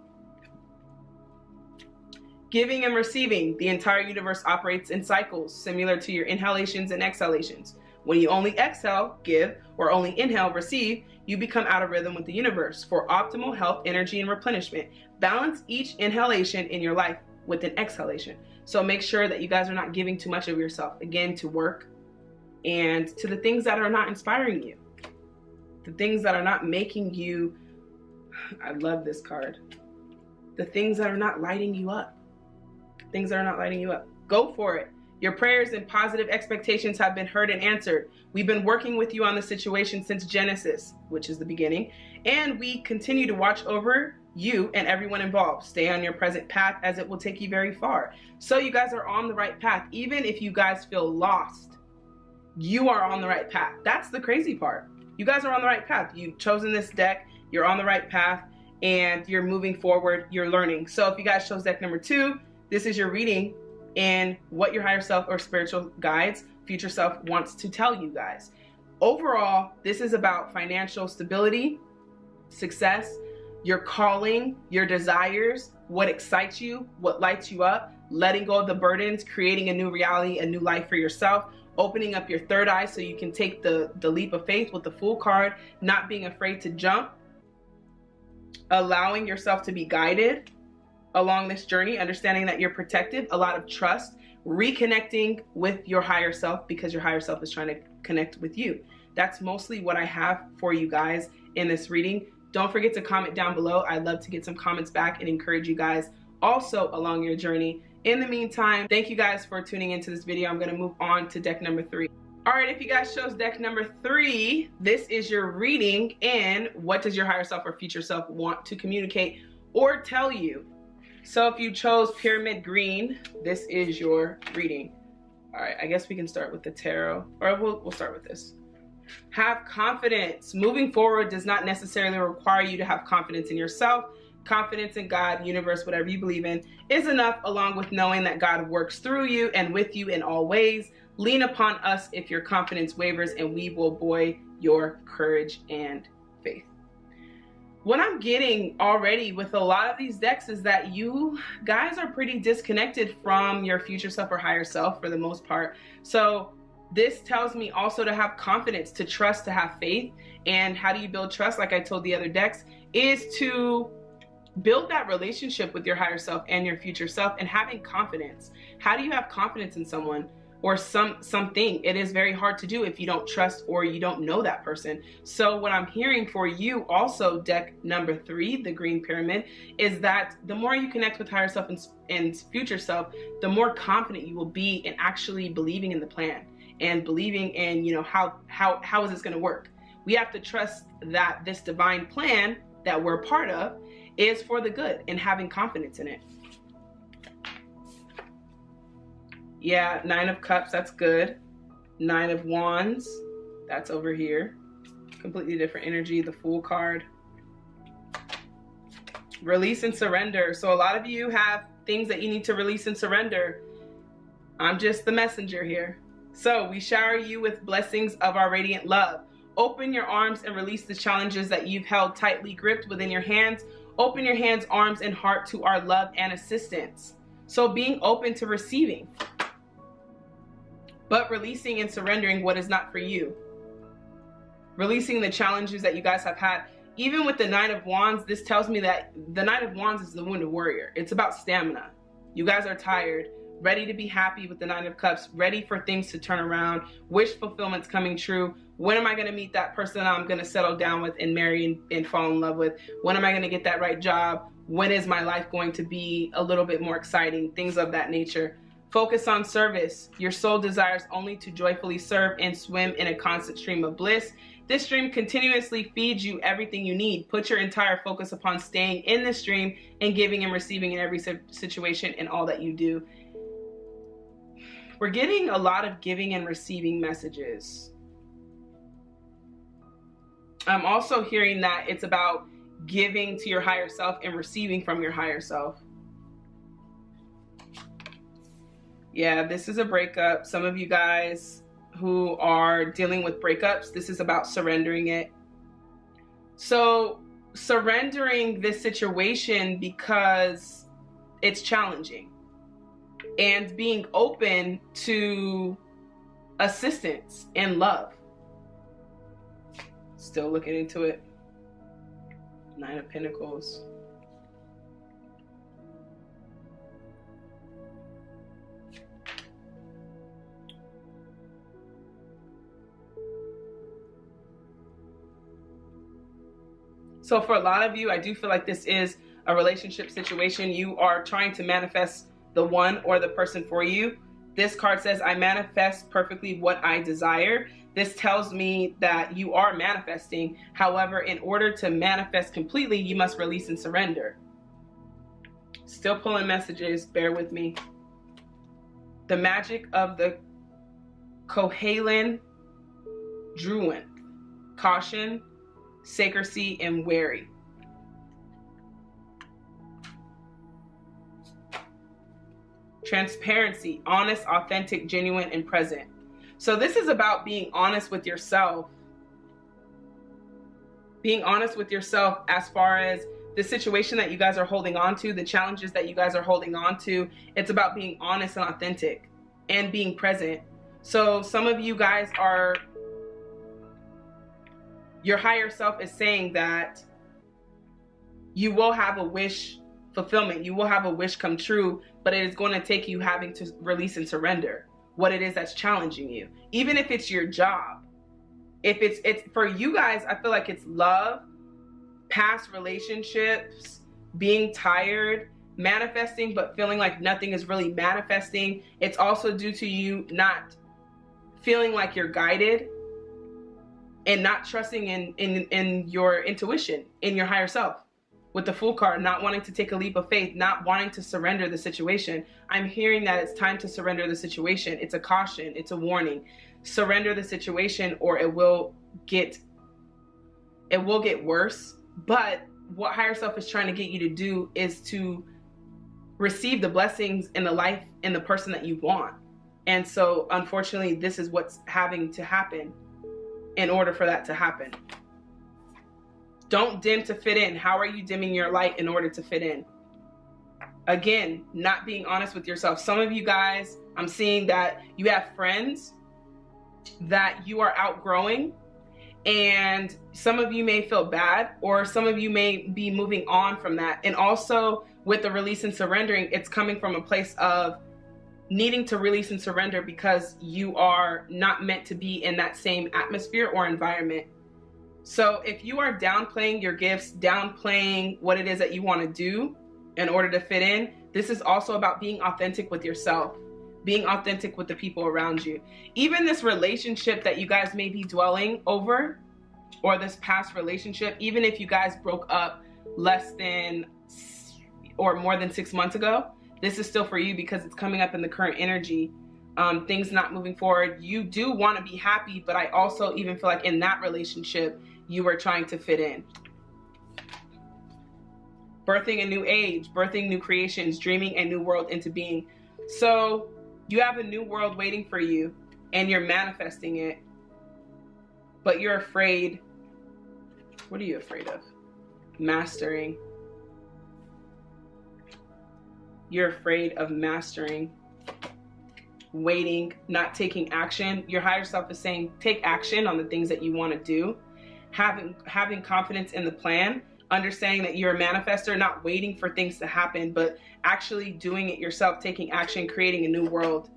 Giving and receiving. The entire universe operates in cycles, similar to your inhalations and exhalations. When you only exhale, give, or only inhale, receive, you become out of rhythm with the universe. For optimal health, energy, and replenishment, balance each inhalation in your life with an exhalation. So make sure that you guys are not giving too much of yourself, again, to work and to the things that are not inspiring you. The things that are not making you, I love this card, the things that are not lighting you up. Things that are not lighting you up. Go for it. Your prayers and positive expectations have been heard and answered. We've been working with you on the situation since Genesis, which is the beginning, and we continue to watch over you and everyone involved. Stay on your present path as it will take you very far. So you guys are on the right path. Even if you guys feel lost, you are on the right path. That's the crazy part. You guys are on the right path. You've chosen this deck. You're on the right path and you're moving forward. You're learning. So if you guys chose deck number 2, this is your reading and what your higher self or spiritual guides, future self wants to tell you guys. Overall, this is about financial stability, success, your calling, your desires, what excites you, what lights you up, letting go of the burdens, creating a new reality, a new life for yourself, opening up your third eye so you can take the leap of faith with the Fool card, not being afraid to jump, allowing yourself to be guided along this journey, understanding that you're protected, a lot of trust, reconnecting with your higher self because your higher self is trying to connect with you. That's mostly what I have for you guys in this reading. Don't forget to comment down below. I'd love to get some comments back and encourage you guys also along your journey. In the meantime, thank you guys for tuning into this video. I'm going to move on to deck number 3. All right, if you guys chose deck number 3, this is your reading and what does your higher self or future self want to communicate or tell you. So if you chose Pyramid Green, this is your reading. All right, I guess we can start with the tarot, or we'll start with this. Have confidence. Moving forward does not necessarily require you to have confidence in yourself. Confidence in God, universe, whatever you believe in, is enough, along with knowing that God works through you and with you in all ways. Lean upon us if your confidence wavers, and we will buoy your courage and faith. what I'm getting already with a lot of these decks is that you guys are pretty disconnected from your future self or higher self for the most part. So this tells me also to have confidence, to trust, to have faith. And how do you build trust? Like I told the other decks, is to build that relationship with your higher self and your future self, and having confidence. How do you have confidence in someone or something? It is very hard to do if you don't trust or you don't know that person. So what I'm hearing for you also, deck number 3, the Green Pyramid, is that the more you connect with higher self and future self, the more confident you will be in actually believing in the plan and believing in, you know, how is this going to work. We have to trust that this divine plan that we're a part of is for the good, and having confidence in it. Yeah, 9 of Cups, that's good. 9 of Wands, that's over here. Completely different energy, the Fool card. Release and surrender. So a lot of you have things that you need to release and surrender. I'm just the messenger here. So we shower you with blessings of our radiant love. Open your arms and release the challenges that you've held tightly gripped within your hands. Open your hands, arms, and heart to our love and assistance. So being open to receiving, but releasing and surrendering what is not for you. Releasing the challenges that you guys have had. Even with the 9 of Wands, this tells me that the 9 of Wands is the wounded warrior. It's about stamina. You guys are tired, ready to be happy with the 9 of Cups, ready for things to turn around, wish fulfillment's coming true. When am I going to meet that person I'm going to settle down with and marry and fall in love with? When am I going to get that right job? When is my life going to be a little bit more exciting? Things of that nature. Focus on service. Your soul desires only to joyfully serve and swim in a constant stream of bliss. This stream continuously feeds you everything you need. Put your entire focus upon staying in this stream and giving and receiving in every situation and all that you do. We're getting a lot of giving and receiving messages. I'm also hearing that it's about giving to your higher self and receiving from your higher self. Yeah, this is a breakup. Some of you guys who are dealing with breakups, this is about surrendering it. So surrendering this situation because it's challenging, and being open to assistance and love. Still looking into it. 9 of Pentacles. So for a lot of you, I do feel like this is a relationship situation. You are trying to manifest the one or the person for you. This card says, I manifest perfectly what I desire. This tells me that you are manifesting. However, in order to manifest completely, you must release and surrender. Still pulling messages, bear with me. The magic of the Kohelan Druid. Caution, secrecy, and wary. Transparency, honest, authentic, genuine, and present. So this is about being honest with yourself. Being honest with yourself as far as the situation that you guys are holding on to, the challenges that you guys are holding on to. It's about being honest and authentic and being present. So some of you guys are, your higher self is saying that you will have a wish fulfillment. You will have a wish come true, but it is going to take you having to release and surrender what it is that's challenging you. Even if it's your job, if it's for you guys, I feel like it's love, past relationships, being tired, manifesting, but feeling like nothing is really manifesting. It's also due to you not feeling like you're guided and not trusting in your intuition, in your higher self. With the Fool card, not wanting to take a leap of faith, not wanting to surrender the situation. I'm hearing that it's time to surrender the situation. It's a caution, it's a warning. Surrender the situation or it will get worse. But what higher self is trying to get you to do is to receive the blessings in the life and the person that you want. And so unfortunately, this is what's having to happen in order for that to happen. Don't dim to fit in. How are you dimming your light in order to fit in? Again, not being honest with yourself. Some of you guys, I'm seeing that you have friends that you are outgrowing, and some of you may feel bad, or some of you may be moving on from that. And also with the release and surrendering, it's coming from a place of needing to release and surrender because you are not meant to be in that same atmosphere or environment. So if you are downplaying your gifts, downplaying what it is that you want to do in order to fit in, this is also about being authentic with yourself, being authentic with the people around you. Even this relationship that you guys may be dwelling over, or this past relationship, even if you guys broke up less than or more than 6 months ago, this is still for you because it's coming up in the current energy. Things not moving forward. You do want to be happy, but I also even feel like in that relationship, you were trying to fit in. Birthing a new age, birthing new creations, dreaming a new world into being. So you have a new world waiting for you and you're manifesting it, but you're afraid. What are you afraid of? Mastering. You're afraid of mastering, waiting, not taking action. Your higher self is saying, take action on the things that you want to do. Having confidence in the plan, understanding that you're a manifester, not waiting for things to happen, but actually doing it yourself, taking action, creating a new world,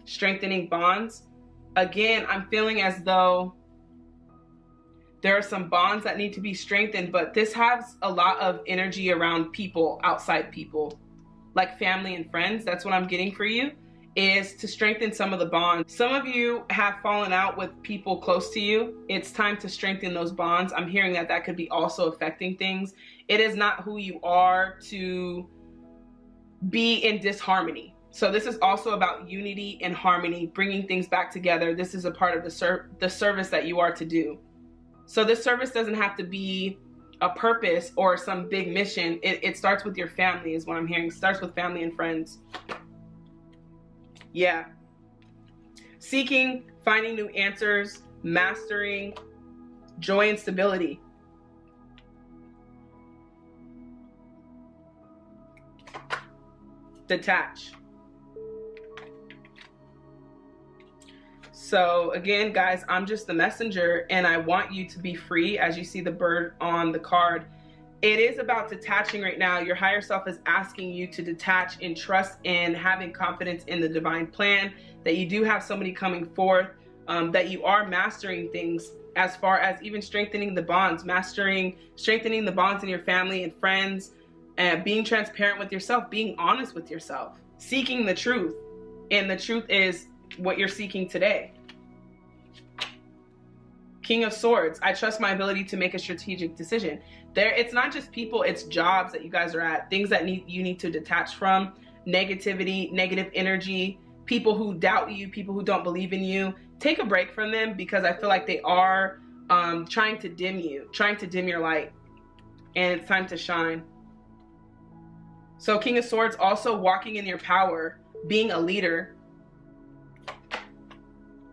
strengthening bonds. Again, I'm feeling as though there are some bonds that need to be strengthened, but this has a lot of energy around people, outside people, like family and friends. That's what I'm getting for you, is to strengthen some of the bonds. Some of you have fallen out with people close to you. It's time to strengthen those bonds. I'm hearing that that could be also affecting things. It is not who you are to be in disharmony. So this is also about unity and harmony, bringing things back together. This is a part of the service that you are to do. So this service doesn't have to be a purpose or some big mission. It starts with your family is what I'm hearing. It starts with family and friends. Yeah. Seeking, finding new answers, mastering, joy and stability. Detach. So again, guys, I'm just the messenger and I want you to be free. As you see the bird on the card, it is about detaching right now. Your higher self is asking you to detach and trust and having confidence in the divine plan, that you do have somebody coming forth, that you are mastering things as far as even strengthening the bonds, strengthening the bonds in your family and friends, and being transparent with yourself, being honest with yourself, seeking the truth. And the truth is what you're seeking today. King of Swords, I trust my ability to make a strategic decision. It's not just people, it's jobs that you guys are at, things that you need to detach from, negativity, negative energy, people who doubt you, people who don't believe in you. Take a break from them because I feel like they are trying to dim you, trying to dim your light, and it's time to shine. So King of Swords, also walking in your power, being a leader,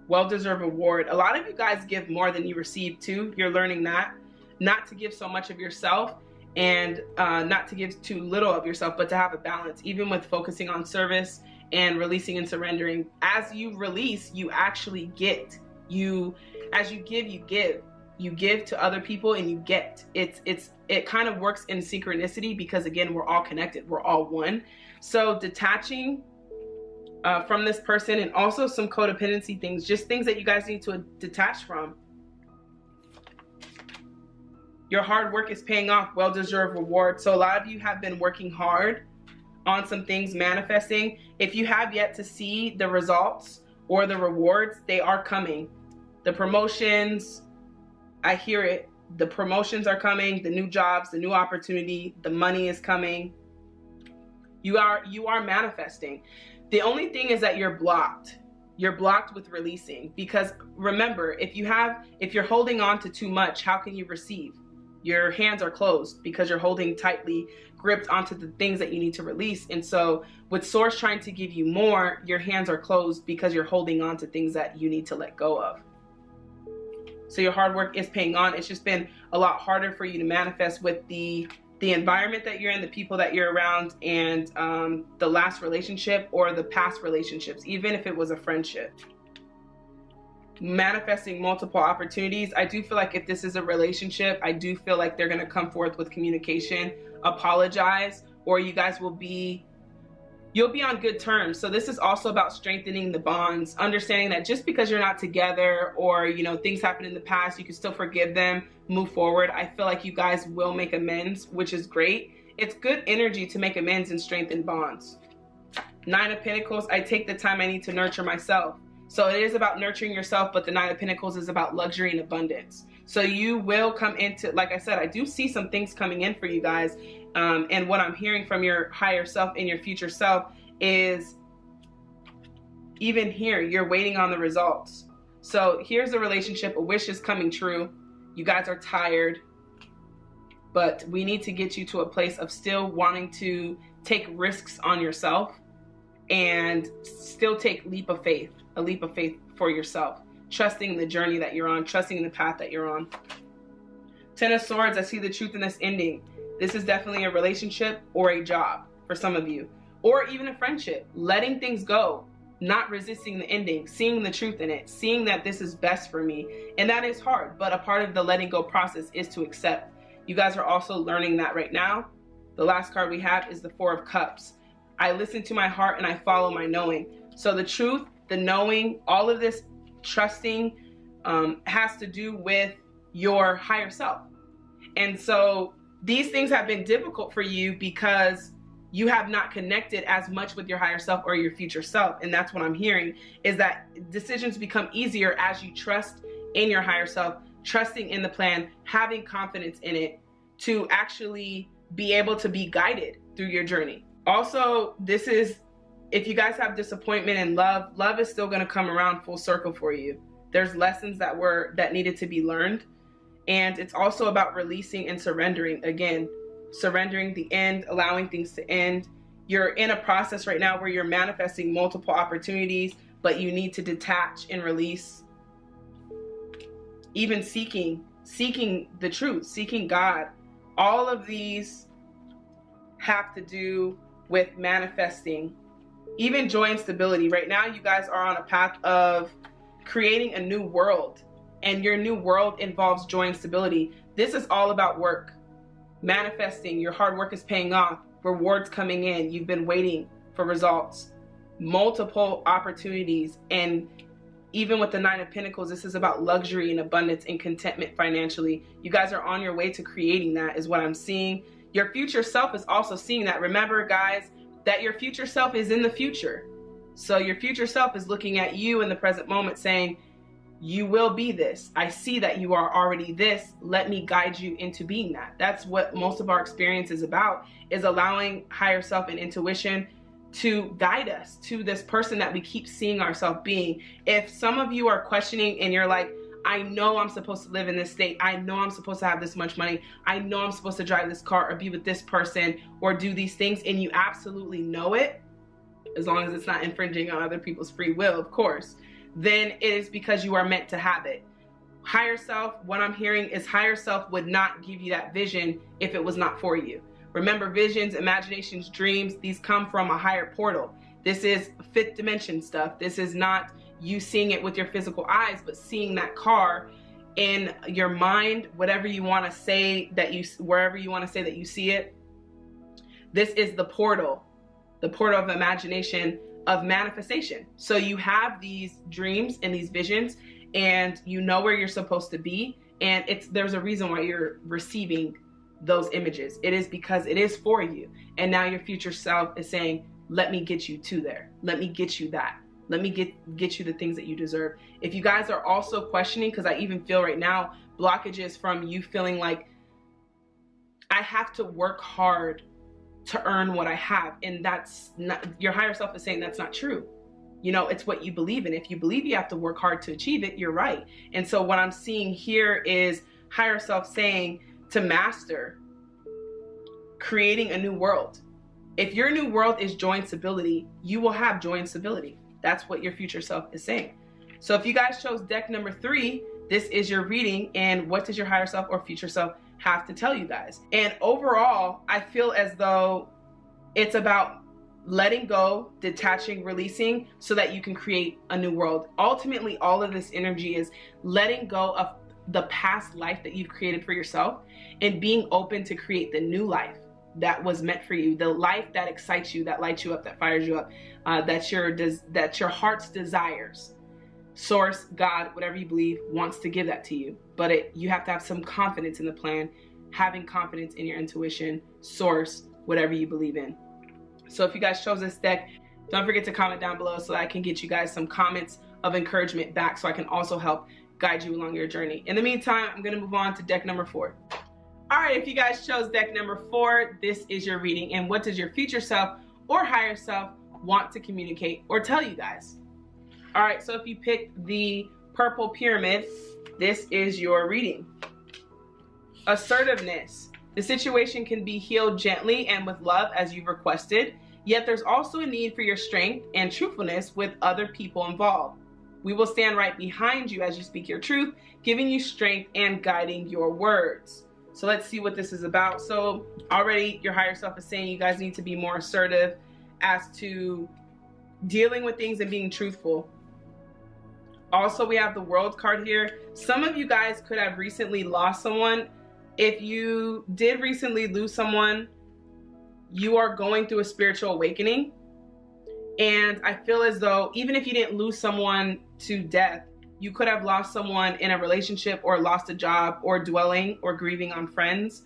well-deserved reward. A lot of you guys give more than you receive too. You're learning that. Not to give so much of yourself and not to give too little of yourself, but to have a balance, even with focusing on service and releasing and surrendering. As you release, you actually get. As you give, you give. You give to other people and you get. It kind of works in synchronicity because again, we're all connected. We're all one. So detaching from this person, and also some codependency things, just things that you guys need to detach from. Your hard work is paying off, well-deserved reward. So a lot of you have been working hard on some things manifesting. If you have yet to see the results or the rewards, they are coming. The promotions, I hear it. The promotions are coming, the new jobs, the new opportunity, the money is coming. You are manifesting. The only thing is that you're blocked. You're blocked with releasing, because remember, if you're holding on to too much, how can you receive? Your hands are closed because you're holding tightly gripped onto the things that you need to release. And so with Source trying to give you more, your hands are closed because you're holding on to things that you need to let go of. So your hard work is paying on. It's just been a lot harder for you to manifest with the environment that you're in, the people that you're around, and the last relationship or the past relationships, even if it was a friendship. Manifesting multiple opportunities. I do feel like if this is a relationship, I do feel like they're going to come forth with communication, apologize, or you guys will be, you'll be on good terms. So this is also about strengthening the bonds, understanding that just because you're not together or, you know, things happened in the past, you can still forgive them, move forward. I feel like you guys will make amends, which is great. It's good energy to make amends and strengthen bonds. 9 of Pentacles, I take the time I need to nurture myself. So it is about nurturing yourself, but the 9 of Pentacles is about luxury and abundance. So you will come into, like I said, I do see some things coming in for you guys. And what I'm hearing from your higher self and your future self is, even here, you're waiting on the results. So here's a relationship, a wish is coming true. You guys are tired, but we need to get you to a place of still wanting to take risks on yourself and still take a leap of faith for yourself, trusting the journey that you're on, trusting the path that you're on. 10 of Swords, I see the truth in this ending. This is definitely a relationship or a job for some of you, or even a friendship. Letting things go, not resisting the ending, seeing the truth in it, seeing that this is best for me. And that is hard, but a part of the letting go process is to accept. You guys are also learning that right now. The last card we have is the 4 of Cups. I listen to my heart and I follow my knowing. So the truth, the knowing, all of this trusting has to do with your higher self. And so these things have been difficult for you because you have not connected as much with your higher self or your future self. And that's what I'm hearing, is that decisions become easier as you trust in your higher self, trusting in the plan, having confidence in it to actually be able to be guided through your journey. Also, this is, if you guys have disappointment in love, love is still going to come around full circle for you. There's lessons that needed to be learned. And it's also about releasing and surrendering. Again, surrendering the end, allowing things to end. You're in a process right now where you're manifesting multiple opportunities, but you need to detach and release. Even seeking the truth, seeking God. All of these have to do with manifesting. Even joy and stability. Right now, you guys are on a path of creating a new world, and your new world involves joy and stability. This is all about work, manifesting. Your hard work is paying off, rewards coming in. You've been waiting for results, multiple opportunities. And even with the 9 of Pentacles, this is about luxury and abundance and contentment financially. You guys are on your way to creating that, is what I'm seeing. Your future self is also seeing that. Remember, guys, that your future self is in the future. So your future self is looking at you in the present moment saying, you will be this. I see that you are already this. Let me guide you into being that. That's what most of our experience is about, is allowing higher self and intuition to guide us to this person that we keep seeing ourselves being. If some of you are questioning and you're like, I know I'm supposed to live in this state. I know I'm supposed to have this much money. I know I'm supposed to drive this car or be with this person or do these things, and you absolutely know it, as long as it's not infringing on other people's free will, of course, then it is because you are meant to have it. Higher self, what I'm hearing is higher self would not give you that vision if it was not for you. Remember, visions, imaginations, dreams, these come from a higher portal. This is 5th dimension stuff. This is not you seeing it with your physical eyes, but seeing that car in your mind, whatever you want to say that you, wherever you want to say that you see it. This is the portal of imagination, of manifestation. So you have these dreams and these visions, and you know where you're supposed to be, and there's a reason why you're receiving those images. It is because it is for you. And now your future self is saying, let me get you to there. Let me get you that. Let me get you the things that you deserve. If you guys are also questioning, because I even feel right now blockages from you feeling like I have to work hard to earn what I have, and that's not, your higher self is saying that's not true. You know, it's what you believe in. If you believe you have to work hard to achieve it, you're right. And so what I'm seeing here is higher self saying to master creating a new world. If your new world is joy and stability, you will have joy and stability. That's what your future self is saying. So if you guys chose deck number 3, this is your reading, and what does your higher self or future self have to tell you guys? And overall, I feel as though it's about letting go, detaching, releasing, so that you can create a new world. Ultimately, all of this energy is letting go of the past life that you've created for yourself and being open to create the new life that was meant for you, the life that excites you, that lights you up, that fires you up, that your heart's desires. Source, God, whatever you believe, wants to give that to you. But you have to have some confidence in the plan, having confidence in your intuition, source, whatever you believe in. So if you guys chose this deck, don't forget to comment down below so that I can get you guys some comments of encouragement back, so I can also help guide you along your journey. In the meantime, I'm going to move on to deck number 4. All right, if you guys chose deck number 4, this is your reading. And what does your future self or higher self want to communicate or tell you guys? All right, so if you picked the purple pyramid, this is your reading. Assertiveness. The situation can be healed gently and with love as you've requested, yet there's also a need for your strength and truthfulness with other people involved. We will stand right behind you as you speak your truth, giving you strength and guiding your words. So let's see what this is about. So already your higher self is saying you guys need to be more assertive as to dealing with things and being truthful. Also, we have the World card here. Some of you guys could have recently lost someone. If you did recently lose someone, you are going through a spiritual awakening. And I feel as though even if you didn't lose someone to death, you could have lost someone in a relationship, or lost a job, or dwelling or grieving on friends,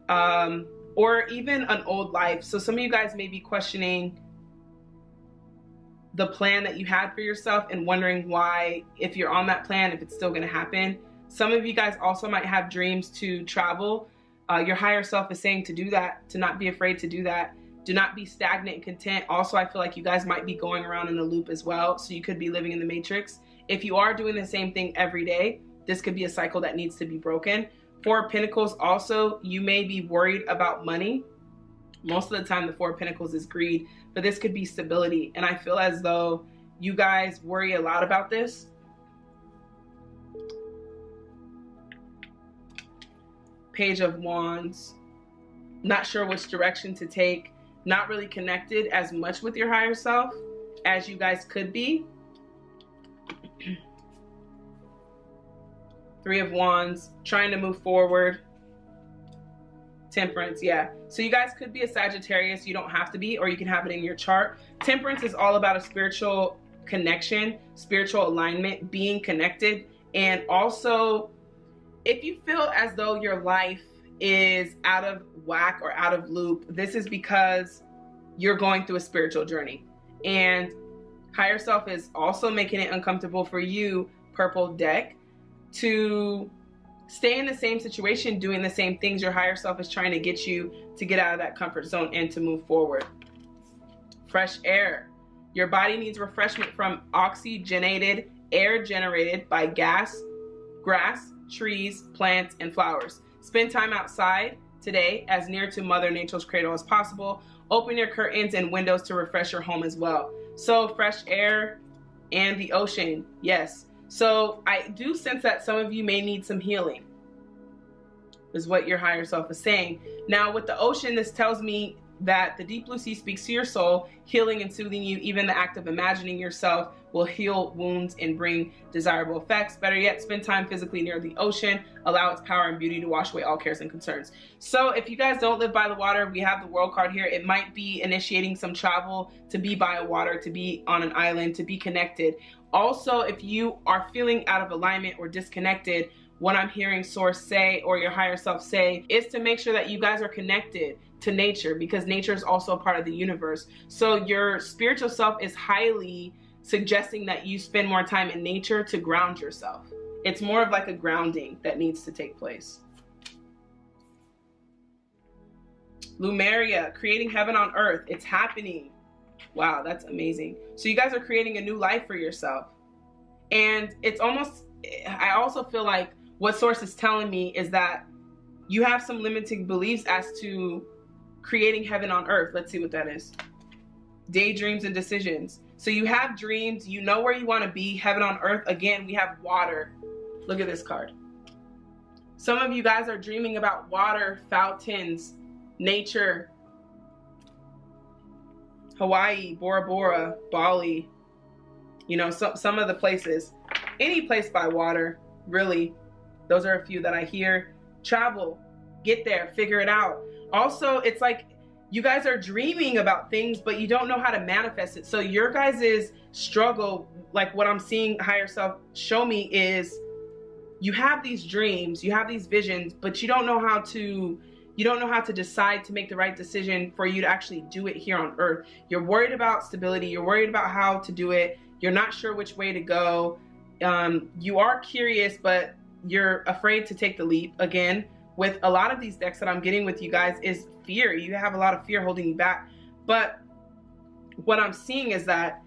or even an old life. So some of you guys may be questioning the plan that you had for yourself and wondering why, if you're on that plan, if it's still going to happen. Some of you guys also might have dreams to travel. Your higher self is saying to do that, to not be afraid to do that. Do not be stagnant and content. Also, I feel like you guys might be going around in a loop as well. So you could be living in the matrix. If you are doing the same thing every day, this could be a cycle that needs to be broken. 4 of Pentacles also, you may be worried about money. Most of the time, the 4 of Pentacles is greed, but this could be stability. And I feel as though you guys worry a lot about this. Page of Wands. Not sure which direction to take. Not really connected as much with your higher self as you guys could be. 3 of Wands. Trying to move forward. Temperance, yeah. So you guys could be a Sagittarius. You don't have to be, or you can have it in your chart. Temperance is all about a spiritual connection, spiritual alignment, being connected. And also, if you feel as though your life is out of whack or out of loop, this is because you're going through a spiritual journey. And higher self is also making it uncomfortable for you, purple deck, to stay in the same situation, doing the same things. Your higher self is trying to get you to get out of that comfort zone and to move forward. Fresh air. Your body needs refreshment from oxygenated air generated by gas, grass, trees, plants, and flowers. Spend time outside today, as near to Mother Nature's cradle as possible. Open your curtains and windows to refresh your home as well. So fresh air and the ocean, yes. So I do sense that some of you may need some healing, is what your higher self is saying. Now with the ocean, this tells me that the deep blue sea speaks to your soul, healing and soothing you. Even the act of imagining yourself will heal wounds and bring desirable effects. Better yet, spend time physically near the ocean. Allow its power and beauty to wash away all cares and concerns. So if you guys don't live by the water, we have the World card here. It might be initiating some travel to be by a water, to be on an island, to be connected. Also, if you are feeling out of alignment or disconnected, what I'm hearing Source say, or your higher self say, is to make sure that you guys are connected to nature, because nature is also a part of the universe. So your spiritual self is highly suggesting that you spend more time in nature to ground yourself. It's more of like a grounding that needs to take place. Lumeria, creating heaven on earth. It's happening. Wow, that's amazing. So you guys are creating a new life for yourself. And it's almost, I also feel like what Source is telling me is that you have some limiting beliefs as to creating heaven on earth. Let's see what that is. Daydreams and decisions. So you have dreams, you know where you want to be, heaven on earth. Again, we have water. Look at this card. Some of you guys are dreaming about water, fountains, nature, Hawaii, Bora Bora, Bali, you know, some of the places. Any place by water, really. Those are a few that I hear. Travel, get there, figure it out. Also, it's like you guys are dreaming about things, but you don't know how to manifest it. So your guys' struggle, like what I'm seeing higher self show me, is you have these dreams, you have these visions, but you don't know how to decide to make the right decision for you to actually do it here on earth. You're worried about stability. You're worried about how to do it. You're not sure which way to go. You are curious, but you're afraid to take the leap. Again, with a lot of these decks that I'm getting with you guys is fear. You have a lot of fear holding you back. But what I'm seeing is that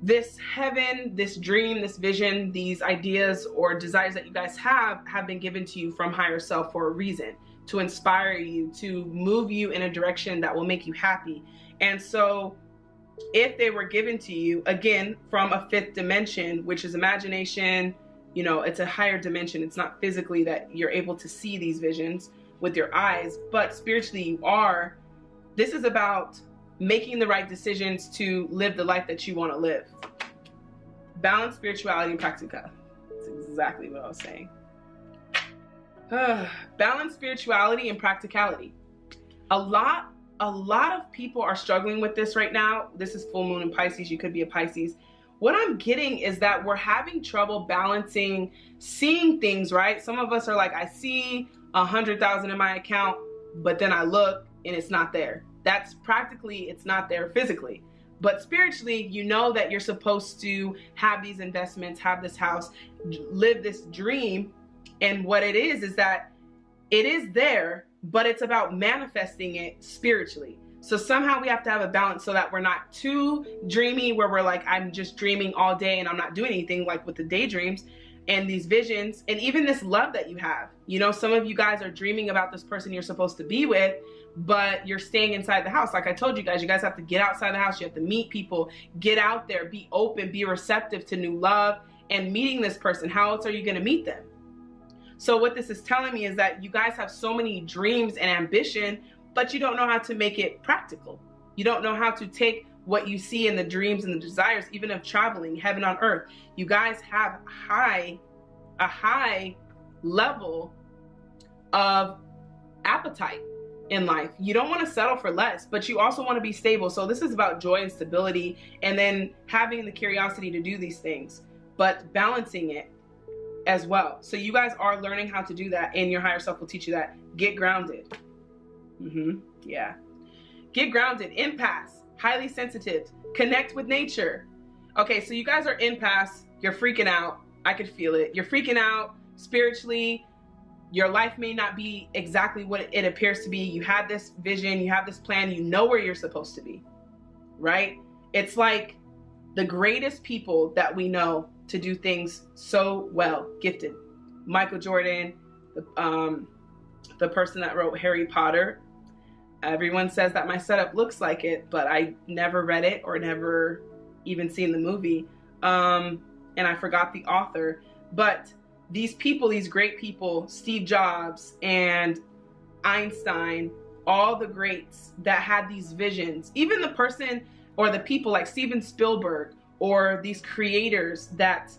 this heaven, this dream, this vision, these ideas or desires that you guys have been given to you from higher self for a reason, to inspire you, to move you in a direction that will make you happy. And so if they were given to you, again, from a fifth dimension, which is imagination, you know, it's a higher dimension. It's not physically that you're able to see these visions with your eyes, but spiritually you are. This is about making the right decisions to live the life that you want to live. Balance spirituality and practicality. That's exactly what I was saying. Balance spirituality and practicality. A lot of people are struggling with this right now. This is full moon in Pisces. You could be a Pisces. What I'm getting is that we're having trouble balancing seeing things, right? Some of us are like, I see 100,000 in my account, but then I look and it's not there. That's practically, it's not there physically. But spiritually, you know that you're supposed to have these investments, have this house, live this dream. And what it is that it is there, but it's about manifesting it spiritually. So somehow we have to have a balance so that we're not too dreamy, where we're like, I'm just dreaming all day and I'm not doing anything, like with the daydreams and these visions and even this love that you have. You know, some of you guys are dreaming about this person you're supposed to be with, but you're staying inside the house. Like I told you guys have to get outside the house. You have to meet people, get out there, be open, be receptive to new love and meeting this person. How else are you going to meet them? So what this is telling me is that you guys have so many dreams and ambition, but you don't know how to make it practical. You don't know how to take what you see in the dreams and the desires, even of traveling heaven on earth. You guys have a high level of appetite in life. You don't want to settle for less, but you also want to be stable. So this is about joy and stability, and then having the curiosity to do these things, but balancing it as well. So you guys are learning how to do that, and your higher self will teach you that. Get grounded. Yeah. Get grounded. Empaths, highly sensitive, connect with nature. Okay, so you guys are empaths. You're freaking out. I could feel it. You're freaking out spiritually. Your life may not be exactly what it appears to be. You had this vision, you have this plan, you know where you're supposed to be, right? It's like the greatest people that we know to do things so well, gifted. Michael Jordan, the person that wrote Harry Potter. Everyone says that my setup looks like it, but I never read it or never even seen the movie. And I forgot the author. But these people, these great people, Steve Jobs and Einstein, all the greats that had these visions, even the person or the people like Steven Spielberg or these creators that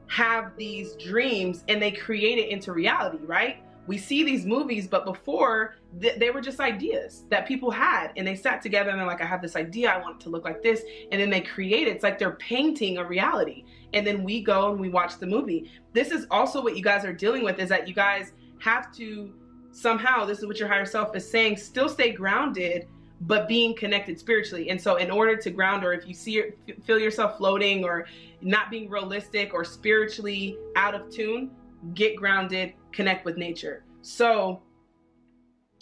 have these dreams and they create it into reality, right? We see these movies, but before they were just ideas that people had, and they sat together and they're like, I have this idea, I want it to look like this, and then they create it. It's like they're painting a reality, and then we go and we watch the movie. This is also what you guys are dealing with, is that you guys have to somehow, this is what your higher self is saying, still stay grounded, but being connected spiritually. And so in order to ground, or if you feel yourself floating or not being realistic or spiritually out of tune, get grounded, connect with nature. So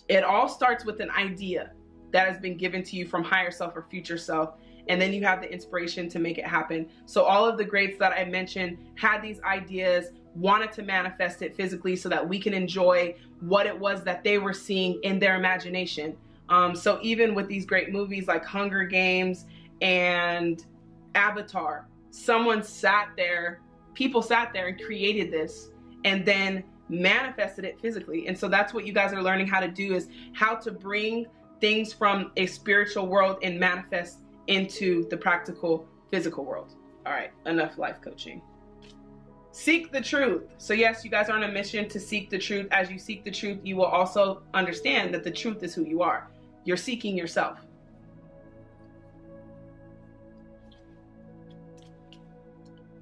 it all starts with an idea that has been given to you from higher self or future self, and then you have the inspiration to make it happen. So all of the greats that I mentioned had these ideas, wanted to manifest it physically so that we can enjoy what it was that they were seeing in their imagination. So even with these great movies like Hunger Games and Avatar, someone sat there, people sat there and created this and then manifested it physically. And so that's what you guys are learning how to do, is how to bring things from a spiritual world and manifest into the practical physical world. All right, enough life coaching. Seek the truth. So yes, you guys are on a mission to seek the truth. As you seek the truth, you will also understand that the truth is who you are. You're seeking yourself.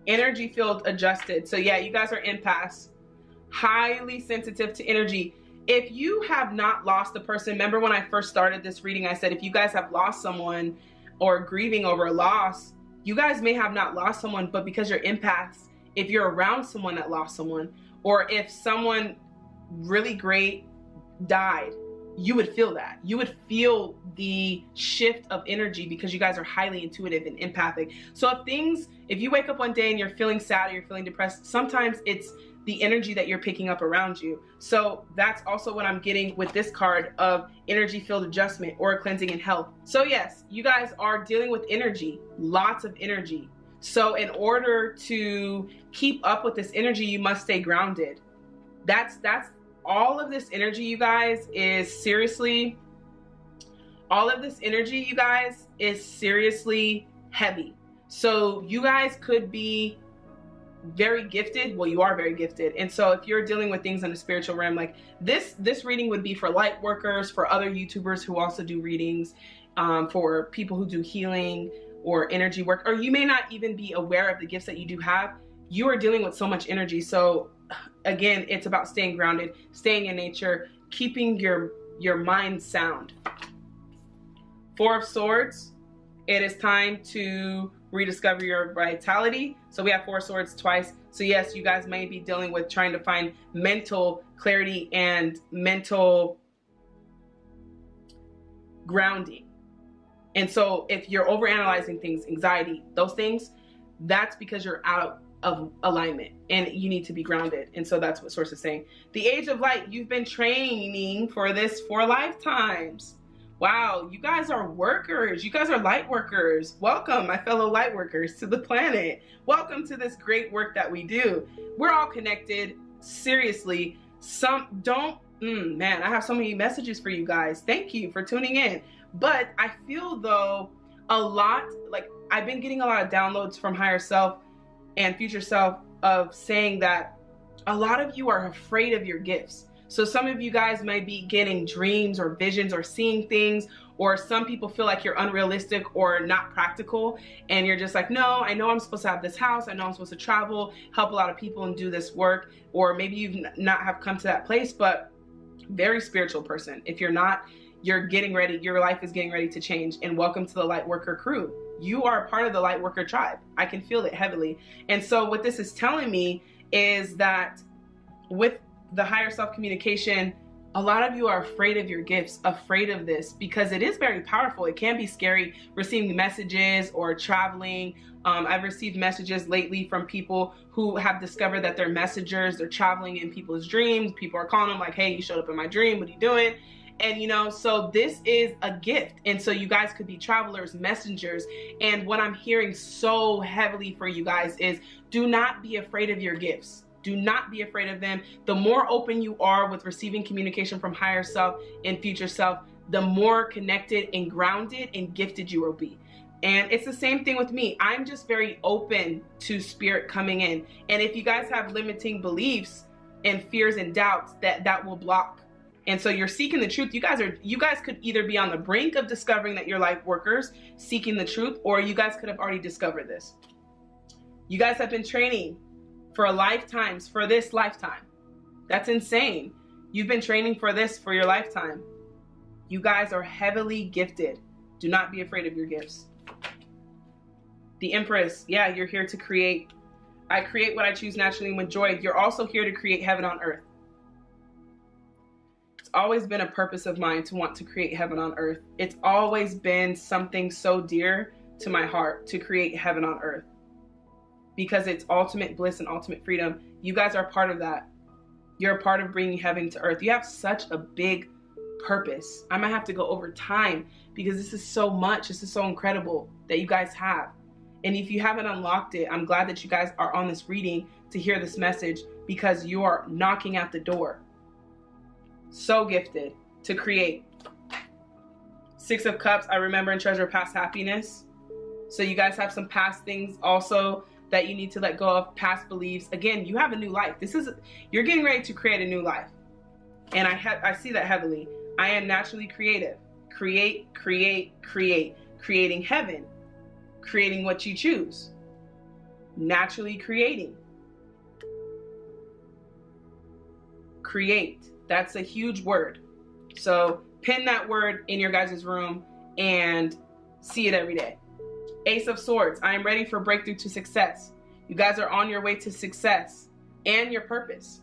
Energy field adjusted. So yeah, you guys are empaths, highly sensitive to energy. If you have not lost a person, remember when I first started this reading, I said if you guys have lost someone or grieving over a loss, you guys may have not lost someone, but because you're empaths, if you're around someone that lost someone, or if someone really great died, you would feel that. You would feel the shift of energy because you guys are highly intuitive and empathic. So if you wake up one day and you're feeling sad or you're feeling depressed, sometimes it's the energy that you're picking up around you. So that's also what I'm getting with this card of energy field adjustment or cleansing and health. So yes, you guys are dealing with energy, lots of energy. So in order to keep up with this energy, you must stay grounded. That's all of this energy, you guys, is seriously, all of this energy, you guys, is seriously heavy. So you guys could be very gifted. Well, you are very gifted. And so if you're dealing with things in the spiritual realm, like this reading would be for light workers, for other YouTubers who also do readings, for people who do healing or energy work, or you may not even be aware of the gifts that you do have. You are dealing with so much energy. So again, it's about staying grounded, staying in nature, keeping your mind sound. Four of Swords, it is time to rediscover your vitality. So we have Four of Swords twice. So yes, you guys may be dealing with trying to find mental clarity and mental grounding. And so if you're overanalyzing things, anxiety, those things, that's because you're out of alignment and you need to be grounded. And so that's what Source is saying. The Age of Light, you've been training for this for lifetimes. Wow, you guys are workers. You guys are light workers. Welcome, my fellow light workers, to the planet. Welcome to this great work that we do. We're all connected. Seriously, man, I have so many messages for you guys. Thank you for tuning in. But I feel though a lot, like I've been getting a lot of downloads from higher self and future self of saying that a lot of you are afraid of your gifts. So some of you guys might be getting dreams or visions or seeing things, or some people feel like you're unrealistic or not practical, and you're just like, no, I know I'm supposed to have this house, I know I'm supposed to travel, help a lot of people and do this work. Or maybe you've not have come to that place, but very spiritual person. If you're not, you're getting ready, your life is getting ready to change. And welcome to the light worker crew. You are a part of the light worker tribe. I can feel it heavily. And so what this is telling me is that with the higher self communication, a lot of you are afraid of your gifts, afraid of this, because it is very powerful. It can be scary receiving messages or traveling. I've received messages lately from people who have discovered that they're messengers. They're traveling in people's dreams. People are calling them like, hey, you showed up in my dream. What are you doing? And you know, so this is a gift. And so you guys could be travelers, messengers. And what I'm hearing so heavily for you guys is do not be afraid of your gifts. Do not be afraid of them. The more open you are with receiving communication from higher self and future self, the more connected and grounded and gifted you will be. And it's the same thing with me. I'm just very open to spirit coming in. And if you guys have limiting beliefs and fears and doubts, that will block. And so you're seeking the truth. You guys could either be on the brink of discovering that you're light workers, seeking the truth, or you guys could have already discovered this. You guys have been training for a lifetime, for this lifetime. That's insane. You've been training for this for your lifetime. You guys are heavily gifted. Do not be afraid of your gifts. The Empress, yeah, you're here to create. I create what I choose naturally with joy. You're also here to create heaven on earth. It's always been a purpose of mine to want to create heaven on earth. It's always been something so dear to my heart to create heaven on earth, because it's ultimate bliss and ultimate freedom. You guys are part of that. You're a part of bringing heaven to earth. You have such a big purpose. I might have to go over time because this is so much. This is so incredible that you guys have. And if you haven't unlocked it, I'm glad that you guys are on this reading to hear this message, because you are knocking at the door. So gifted to create. Six of Cups, I remember and treasure past happiness. So you guys have some past things also that you need to let go of, past beliefs. Again, you have a new life. You're getting ready to create a new life. And I see that heavily. I am naturally creative. Create, create, create. Creating heaven. Creating what you choose. Naturally creating. Create. That's a huge word. So pin that word in your guys' room and see it every day. Ace of Swords. I am ready for breakthrough to success. You guys are on your way to success and your purpose.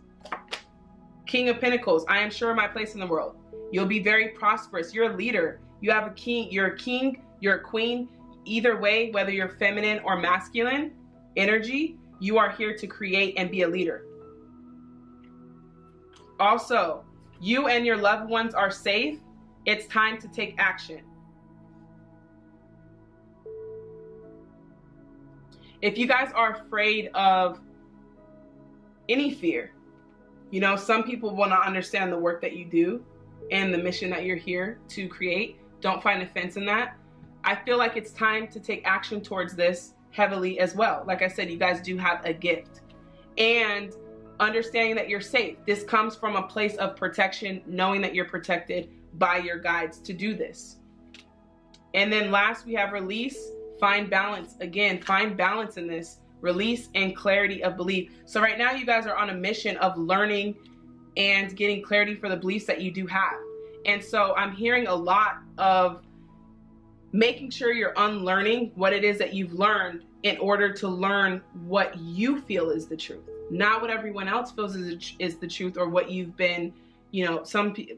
King of Pentacles. I am sure of my place in the world. You'll be very prosperous. You're a leader. You have a king. You're a king. You're a queen. Either way, whether you're feminine or masculine energy, you are here to create and be a leader. Also, you and your loved ones are safe. It's time to take action. If you guys are afraid of any fear, you know, some people will not understand the work that you do and the mission that you're here to create. Don't find offense in that. I feel like it's time to take action towards this heavily as well. Like I said, you guys do have a gift. And understanding that you're safe. This comes from a place of protection, knowing that you're protected by your guides to do this. And then last, we have release, find balance. Again, find balance in this. Release and clarity of belief. So right now you guys are on a mission of learning and getting clarity for the beliefs that you do have. And so I'm hearing a lot of making sure you're unlearning what it is that you've learned in order to learn what you feel is the truth. Not what everyone else feels is the truth, or what you've been, you know,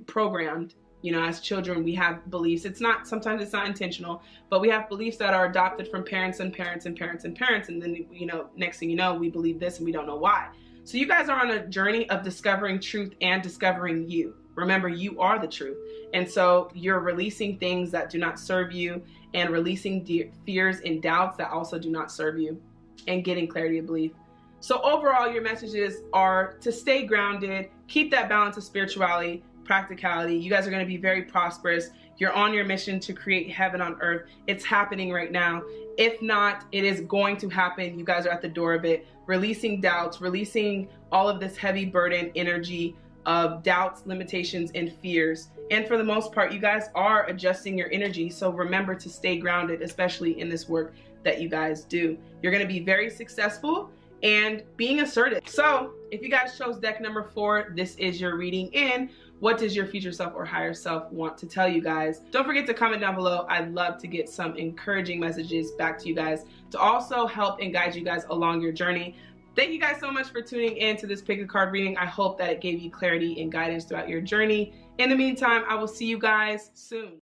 programmed. You know, as children, we have beliefs. Sometimes it's not intentional, but we have beliefs that are adopted from parents and parents and parents and parents. And then, you know, next thing you know, we believe this and we don't know why. So you guys are on a journey of discovering truth and discovering you. Remember, you are the truth. And so you're releasing things that do not serve you and releasing fears and doubts that also do not serve you, and getting clarity of belief. So overall, your messages are to stay grounded, keep that balance of spirituality, practicality. You guys are going to be very prosperous. You're on your mission to create heaven on earth. It's happening right now. If not, it is going to happen. You guys are at the door of it. Releasing doubts, releasing all of this heavy burden energy of doubts, limitations, and fears. And for the most part, you guys are adjusting your energy. So remember to stay grounded, especially in this work that you guys do. You're going to be very successful and being assertive. So if you guys chose deck number 4, this is your reading in. What does your future self or higher self want to tell you guys? Don't forget to comment down below. I'd love to get some encouraging messages back to you guys to also help and guide you guys along your journey. Thank you guys so much for tuning in to this pick a card reading. I hope that it gave you clarity and guidance throughout your journey. In the meantime, I will see you guys soon.